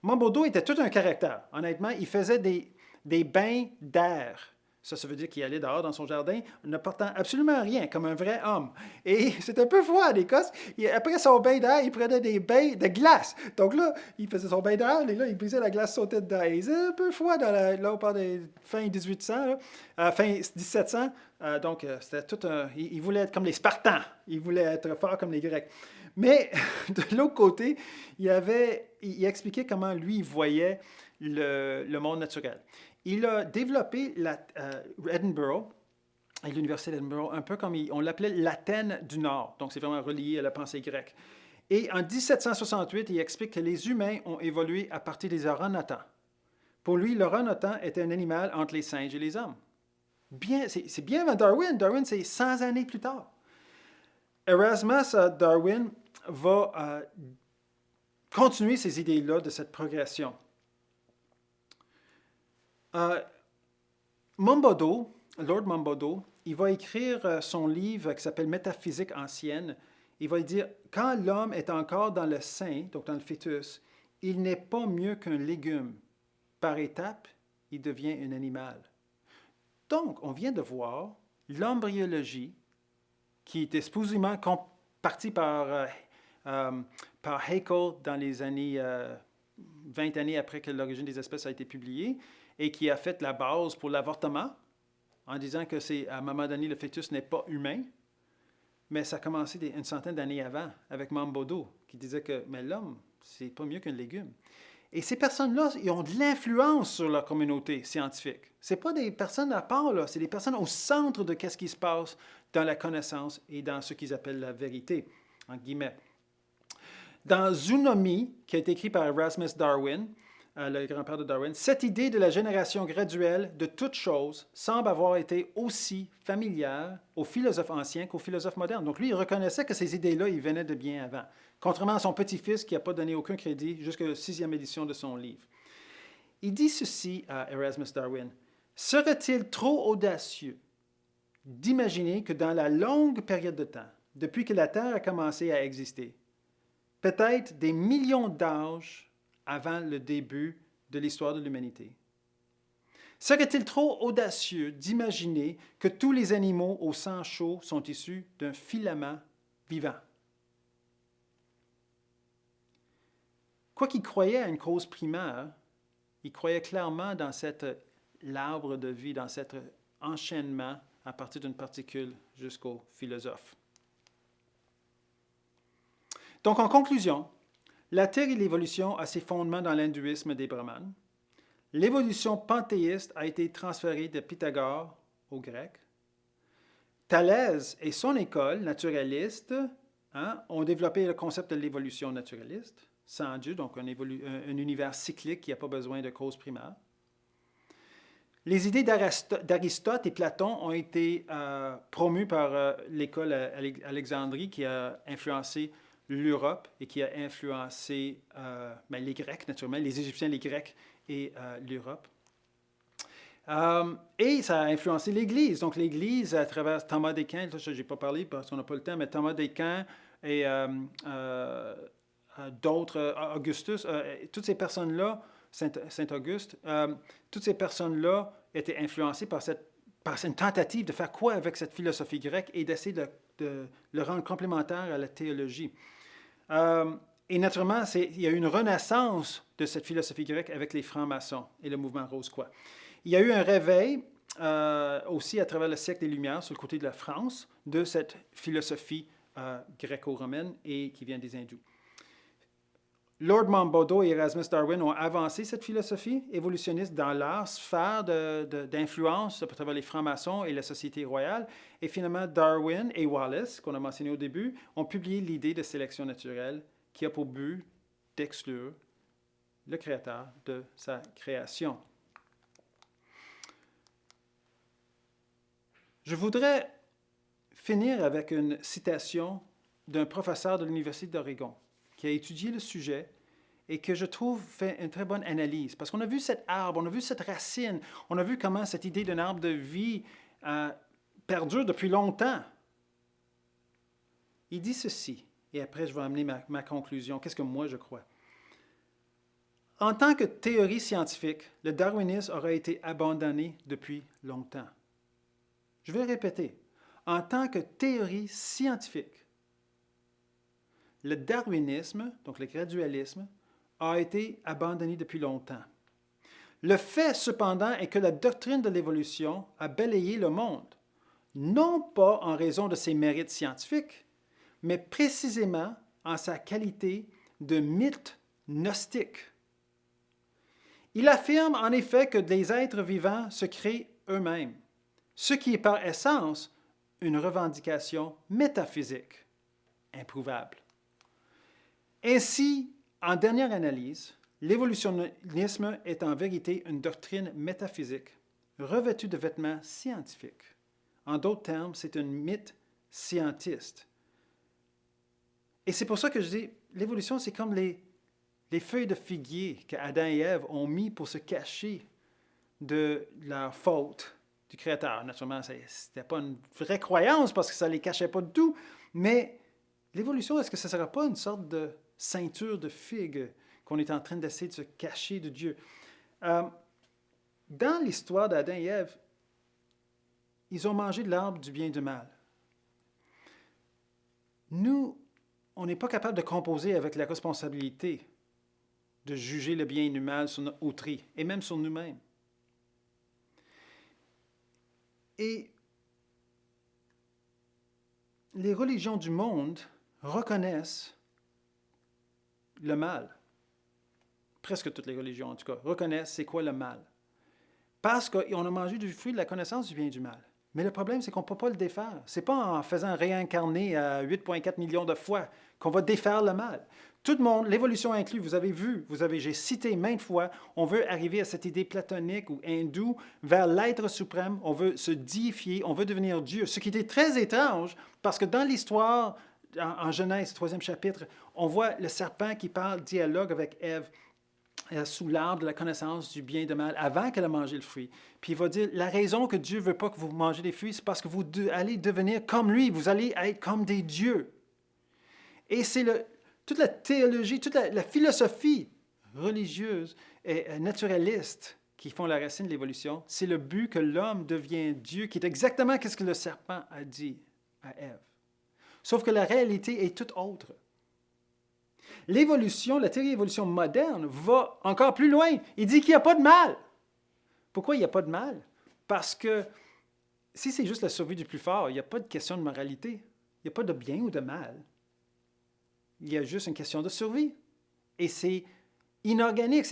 Monboddo était tout un caractère. Honnêtement, il faisait des bains d'air. Ça veut dire qu'il allait dehors dans son jardin, ne portant absolument rien, comme un vrai homme. Et c'est un peu froid, l'Écosse. Après son bain d'air, il prenait des bains de glace. Donc là, il faisait son bain d'air, et là, il brisait la glace, sautait dedans. Et c'était un peu froid, là, on parle des fin 1800, fin 1700. C'était tout un... Il voulait être comme les Spartans. Il voulait être fort comme les Grecs. Mais de l'autre côté, il expliquait comment lui, il voyait le monde naturel. Il a développé Edinburgh, et l'Université d'Edinburgh, un peu comme on l'appelait l'Athènes du Nord. Donc, c'est vraiment relié à la pensée grecque. Et en 1768, il explique que les humains ont évolué à partir des orang-outans. Pour lui, l'orang-outan était un animal entre les singes et les hommes. C'est bien avant Darwin. Darwin, c'est 100 années plus tard. Erasmus Darwin va continuer ces idées-là de cette progression. Monboddo, Lord Monboddo, il va écrire son livre qui s'appelle Métaphysique ancienne. Il va dire, quand l'homme est encore dans le sein, donc dans le fœtus, il n'est pas mieux qu'un légume. Par étapes, il devient un animal. Donc, on vient de voir l'embryologie, qui était supposément partie par Haeckel dans les années 20 années après que l'origine des espèces a été publiée, et qui a fait la base pour l'avortement, en disant que à un moment donné, le fœtus n'est pas humain. Mais ça a commencé une centaine d'années avant, avec Monboddo, qui disait que mais l'homme, c'est pas mieux qu'un légume. Et ces personnes-là, ils ont de l'influence sur leur communauté scientifique. Ce n'est pas des personnes à part, là, c'est des personnes au centre de ce qui se passe dans la connaissance et dans ce qu'ils appellent la vérité, en guillemets. Dans Zoonomie, qui a été écrit par Erasmus Darwin, le grand-père de Darwin, cette idée de la génération graduelle de toutes choses semble avoir été aussi familière aux philosophes anciens qu'aux philosophes modernes. Donc lui, il reconnaissait que ces idées-là, ils venaient de bien avant, contrairement à son petit-fils qui n'a pas donné aucun crédit jusqu'à la 6e édition de son livre. Il dit ceci à Erasmus Darwin, « Serait-il trop audacieux d'imaginer que dans la longue période de temps, depuis que la Terre a commencé à exister, peut-être des millions d'âges avant le début de l'histoire de l'humanité. Serait-il trop audacieux d'imaginer que tous les animaux au sang chaud sont issus d'un filament vivant? Quoiqu'il croyait à une cause primaire, il croyait clairement dans l'arbre de vie, dans cet enchaînement à partir d'une particule jusqu'au philosophe. Donc, en conclusion, la Terre et l'évolution a ses fondements dans l'hindouisme des Brahmanes. L'évolution panthéiste a été transférée de Pythagore au grec. Thalès et son école naturaliste ont développé le concept de l'évolution naturaliste, sans Dieu, donc un univers cyclique qui n'a pas besoin de cause primaire. Les idées d'Aristote et Platon ont été promues par l'école Alexandrie qui a influencé l'Europe et qui a influencé les Grecs, naturellement, les Égyptiens, les Grecs et l'Europe. Et ça a influencé l'Église. Donc l'Église, à travers Thomas d'Aquin, je n'ai pas parlé parce qu'on n'a pas le temps, mais Thomas d'Aquin et d'autres, Augustus, toutes ces personnes-là, Saint Auguste, toutes ces personnes-là étaient influencées par une tentative de faire quoi avec cette philosophie grecque et d'essayer de le rendre complémentaire à la théologie. Et naturellement, il y a eu une renaissance de cette philosophie grecque avec les francs-maçons et le mouvement Rose-Croix. Il y a eu un réveil aussi à travers le siècle des Lumières, sur le côté de la France, de cette philosophie gréco-romaine et qui vient des hindous. Lord Monboddo et Erasmus Darwin ont avancé cette philosophie évolutionniste dans leur sphère d'influence à travers les francs-maçons et la société royale. Et finalement, Darwin et Wallace, qu'on a mentionné au début, ont publié l'idée de sélection naturelle qui a pour but d'exclure le créateur de sa création. Je voudrais finir avec une citation d'un professeur de l'Université d'Oregon qui a étudié le sujet et que je trouve fait une très bonne analyse. Parce qu'on a vu cet arbre, on a vu cette racine, on a vu comment cette idée d'un arbre de vie perdure depuis longtemps. Il dit ceci, et après je vais amener ma conclusion. Qu'est-ce que moi je crois? En tant que théorie scientifique, le darwinisme aurait été abandonné depuis longtemps. Je vais répéter. En tant que théorie scientifique, le darwinisme, donc le gradualisme, a été abandonné depuis longtemps. Le fait, cependant, est que la doctrine de l'évolution a balayé le monde, non pas en raison de ses mérites scientifiques, mais précisément en sa qualité de mythe gnostique. Il affirme en effet que les êtres vivants se créent eux-mêmes, ce qui est par essence une revendication métaphysique, improuvable. Ainsi, en dernière analyse, l'évolutionnisme est en vérité une doctrine métaphysique revêtue de vêtements scientifiques. En d'autres termes, c'est un mythe scientiste. Et c'est pour ça que je dis, l'évolution, c'est comme les feuilles de figuier qu'Adam et Ève ont mis pour se cacher de leur faute du Créateur. Naturellement, ce n'était pas une vraie croyance parce que ça ne les cachait pas du tout, mais l'évolution, est-ce que ce ne sera pas une sorte de ceinture de figues qu'on est en train d'essayer de se cacher de Dieu? Dans l'histoire d'Adam et Ève, ils ont mangé de l'arbre du bien et du mal. Nous, on n'est pas capable de composer avec la responsabilité de juger le bien et le mal sur notre autrui, et même sur nous-mêmes. Et les religions du monde reconnaissent le mal. Presque toutes les religions, en tout cas, reconnaissent c'est quoi le mal. Parce qu'on a mangé du fruit de la connaissance du bien et du mal. Mais le problème, c'est qu'on ne peut pas le défaire. Ce n'est pas en faisant réincarner à 8,4 millions de fois qu'on va défaire le mal. Tout le monde, l'évolution inclue, vous avez vu, j'ai cité maintes fois, on veut arriver à cette idée platonique ou hindoue vers l'être suprême, on veut se déifier, on veut devenir Dieu. Ce qui était très étrange, parce que dans l'histoire, en Genèse, 3e chapitre, on voit le serpent qui parle, dialogue avec Ève, sous l'arbre de la connaissance du bien et du mal, avant qu'elle ait mangé le fruit. Puis il va dire, la raison que Dieu ne veut pas que vous mangez des fruits, c'est parce que vous allez devenir comme lui, vous allez être comme des dieux. Et c'est toute la théologie, toute la philosophie religieuse et naturaliste qui font la racine de l'évolution, c'est le but que l'homme devienne Dieu, qui est exactement ce que le serpent a dit à Ève. Sauf que la réalité est toute autre. L'évolution, la théorie d'évolution moderne va encore plus loin. Il dit qu'il n'y a pas de mal. Pourquoi il n'y a pas de mal? Parce que si c'est juste la survie du plus fort, il n'y a pas de question de moralité. Il n'y a pas de bien ou de mal. Il y a juste une question de survie. Et c'est inorganique.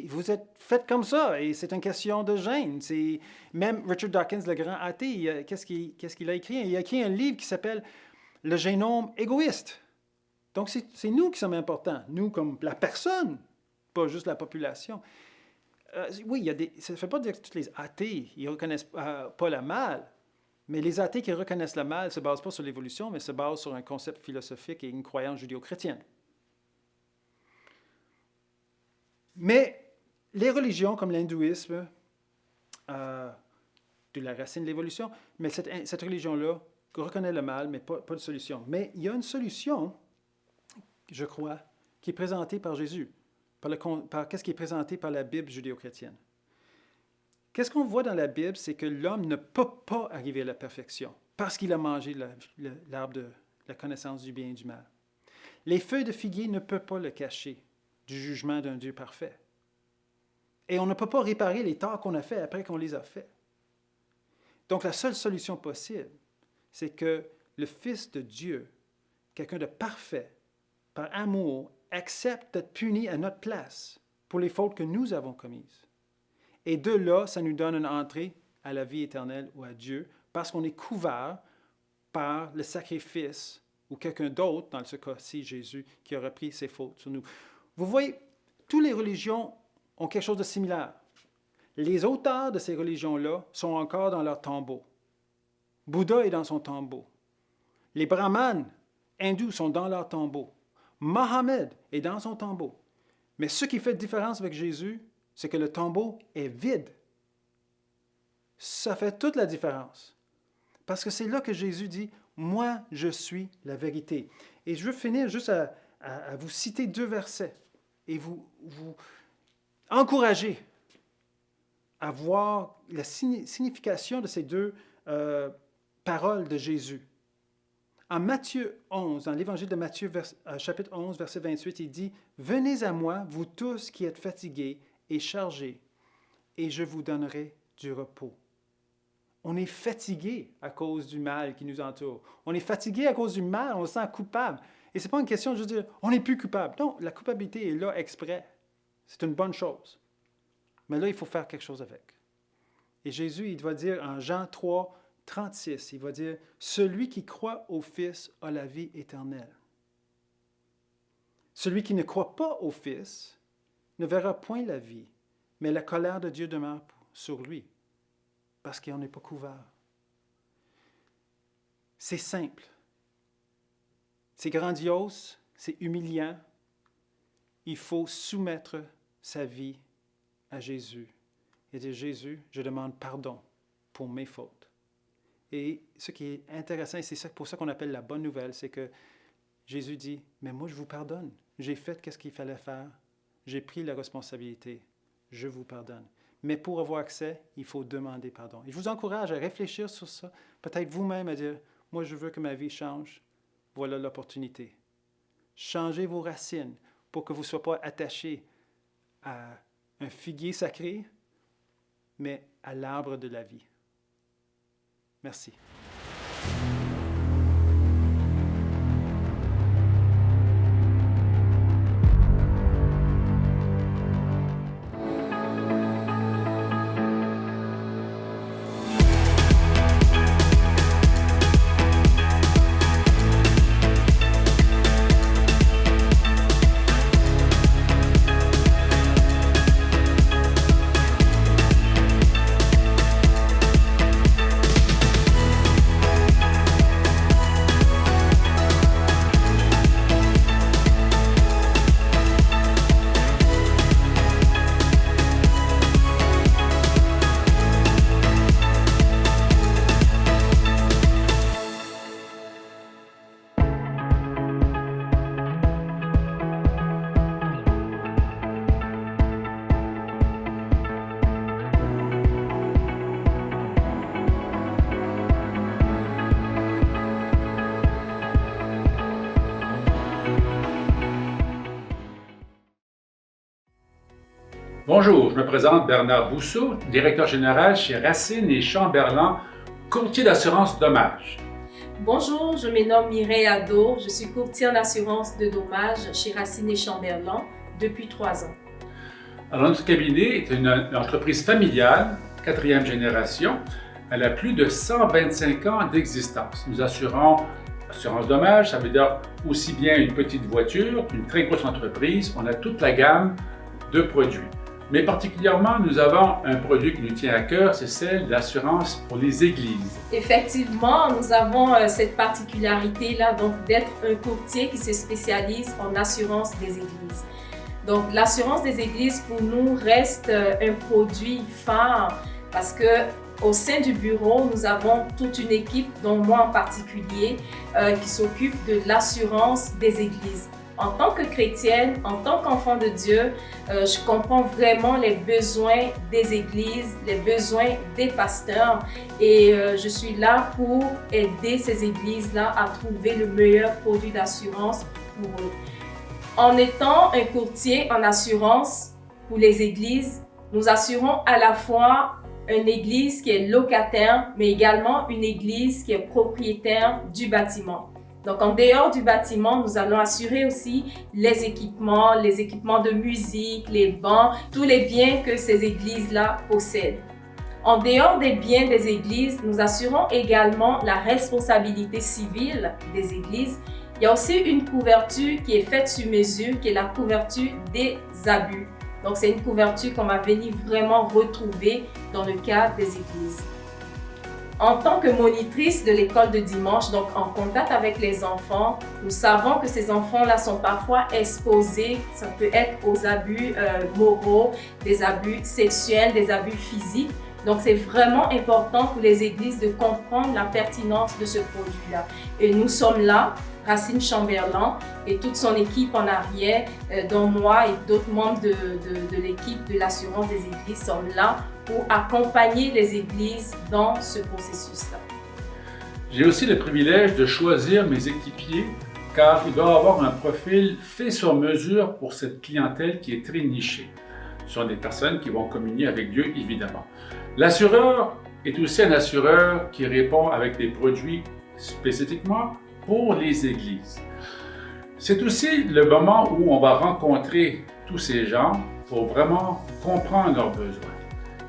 Vous êtes fait comme ça. Et c'est une question de gène. Même Richard Dawkins, le grand athée, qu'est-ce qu'il a écrit? Il a écrit un livre qui s'appelle « Le génome égoïste ». Donc, c'est nous qui sommes importants, nous comme la personne, pas juste la population. Oui, ça ne fait pas dire que tous les athées ne reconnaissent pas le mal, mais les athées qui reconnaissent le mal ne se basent pas sur l'évolution, mais se basent sur un concept philosophique et une croyance judéo-chrétienne. Mais les religions comme l'hindouisme, de la racine de l'évolution, mais cette religion-là reconnaît le mal, mais pas de solution. Mais il y a une solution, je crois, qui est présentée par Jésus, qu'est-ce qui est présenté par la Bible judéo-chrétienne. Qu'est-ce qu'on voit dans la Bible, c'est que l'homme ne peut pas arriver à la perfection parce qu'il a mangé l'arbre de la connaissance du bien et du mal. Les feuilles de figuier ne peuvent pas le cacher du jugement d'un Dieu parfait. Et on ne peut pas réparer les torts qu'on a faits après qu'on les a faits. Donc la seule solution possible, c'est que le Fils de Dieu, quelqu'un de parfait, par amour, accepte d'être puni à notre place pour les fautes que nous avons commises. Et de là, ça nous donne une entrée à la vie éternelle ou à Dieu, parce qu'on est couvert par le sacrifice ou quelqu'un d'autre, dans ce cas-ci Jésus, qui aura pris ses fautes sur nous. Vous voyez, toutes les religions ont quelque chose de similaire. Les auteurs de ces religions-là sont encore dans leur tombeau. Bouddha est dans son tombeau. Les brahmanes hindous sont dans leur tombeau. Mohammed est dans son tombeau. Mais ce qui fait la différence avec Jésus, c'est que le tombeau est vide. Ça fait toute la différence. Parce que c'est là que Jésus dit, « Moi, je suis la vérité. » Et je veux finir juste à vous citer 2 versets et vous encourager à voir la signification de ces 2 paroles de Jésus. En Matthieu 11, dans l'évangile de Matthieu, chapitre 11, verset 28, il dit, « Venez à moi, vous tous qui êtes fatigués et chargés, et je vous donnerai du repos. » On est fatigué à cause du mal qui nous entoure. On est fatigué à cause du mal, on se sent coupable. Et ce n'est pas une question de juste dire, on n'est plus coupable. Non, la culpabilité est là exprès. C'est une bonne chose. Mais là, il faut faire quelque chose avec. Et Jésus, il doit dire en Jean 3, 36, il va dire, « Celui qui croit au Fils a la vie éternelle. Celui qui ne croit pas au Fils ne verra point la vie, mais la colère de Dieu demeure sur lui, parce qu'il n'en est pas couvert. » C'est simple. C'est grandiose, c'est humiliant. Il faut soumettre sa vie à Jésus et dire, « Jésus, je demande pardon pour mes fautes. » Et ce qui est intéressant, et c'est pour ça qu'on appelle la bonne nouvelle, c'est que Jésus dit, « Mais moi, je vous pardonne. J'ai fait ce qu'il fallait faire. J'ai pris la responsabilité. Je vous pardonne. » Mais pour avoir accès, il faut demander pardon. Et je vous encourage à réfléchir sur ça, peut-être vous-même à dire, « Moi, je veux que ma vie change. Voilà l'opportunité. » Changez vos racines pour que vous ne soyez pas attachés à un figuier sacré, mais à l'arbre de la vie. Merci. Bonjour, je me présente Bernard Bousseau, directeur général chez Racine et Chamberlain, courtier d'assurance dommages. Bonjour, je me nomme Mireille Ado, je suis courtier en assurance de dommages chez Racine et Chamberlain depuis 3 ans. Alors, notre cabinet est une entreprise familiale, 4e génération. Elle a plus de 125 ans d'existence. Nous assurons assurance dommages, ça veut dire aussi bien une petite voiture qu'une très grosse entreprise. On a toute la gamme de produits. Mais particulièrement, nous avons un produit qui nous tient à cœur, c'est celle de l'assurance pour les églises. Effectivement, nous avons cette particularité-là, donc d'être un courtier qui se spécialise en assurance des églises. Donc, l'assurance des églises, pour nous, reste un produit phare parce que au sein du bureau, nous avons toute une équipe, dont moi en particulier, qui s'occupe de l'assurance des églises. En tant que chrétienne, en tant qu'enfant de Dieu, je comprends vraiment les besoins des églises, les besoins des pasteurs et je suis là pour aider ces églises-là à trouver le meilleur produit d'assurance pour eux. En étant un courtier en assurance pour les églises, nous assurons à la fois une église qui est locataire, mais également une église qui est propriétaire du bâtiment. Donc, en dehors du bâtiment, nous allons assurer aussi les équipements de musique, les bancs, tous les biens que ces églises-là possèdent. En dehors des biens des églises, nous assurons également la responsabilité civile des églises. Il y a aussi une couverture qui est faite sur mesure, qui est la couverture des abus. Donc, c'est une couverture qu'on va venir vraiment retrouver dans le cas des églises. En tant que monitrice de l'école de dimanche, donc en contact avec les enfants, nous savons que ces enfants-là sont parfois exposés, ça peut être aux abus moraux, des abus sexuels, des abus physiques. Donc, c'est vraiment important pour les églises de comprendre la pertinence de ce produit-là. Et nous sommes là, Racine Chamberlain et toute son équipe en arrière, dont moi et d'autres membres de l'équipe de l'assurance des églises sommes là pour accompagner les églises dans ce processus-là. J'ai aussi le privilège de choisir mes équipiers car ils doivent avoir un profil fait sur mesure pour cette clientèle qui est très nichée. Ce sont des personnes qui vont communier avec Dieu, évidemment. L'assureur est aussi un assureur qui répond avec des produits spécifiquement pour les églises. C'est aussi le moment où on va rencontrer tous ces gens pour vraiment comprendre leurs besoins.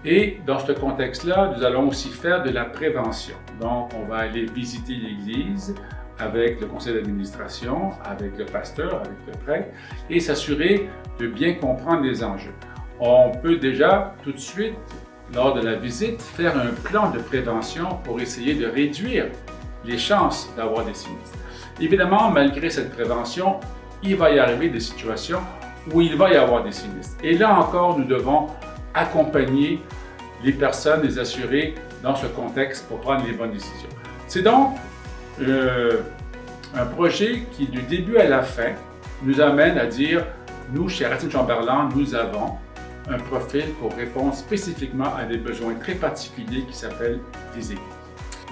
Et dans ce contexte-là, nous allons aussi faire de la prévention. Donc, on va aller visiter l'église avec le conseil d'administration, avec le pasteur, avec le prêtre, et s'assurer de bien comprendre les enjeux. On peut déjà tout de suite, lors de la visite, faire un plan de prévention pour essayer de réduire les chances d'avoir des sinistres. Évidemment, malgré cette prévention, il va y arriver des situations où il va y avoir des sinistres. Et là encore, nous devons accompagner les personnes, les assurés dans ce contexte pour prendre les bonnes décisions. C'est donc un projet qui, du début à la fin, nous amène à dire, nous, chez Racine Chamberlain, nous avons un profil pour répondre spécifiquement à des besoins très particuliers qui s'appellent des églises.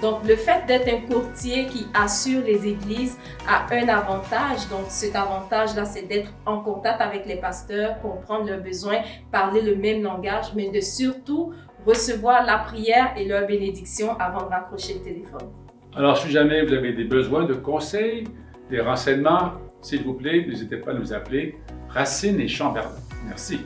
Donc, le fait d'être un courtier qui assure les églises a un avantage. Donc, cet avantage-là, c'est d'être en contact avec les pasteurs, comprendre leurs besoins, parler le même langage, mais de surtout recevoir la prière et leur bénédiction avant de raccrocher le téléphone. Alors, si jamais vous avez des besoins de conseils, des renseignements, s'il vous plaît, n'hésitez pas à nous appeler Racine et Chamberlain. Merci.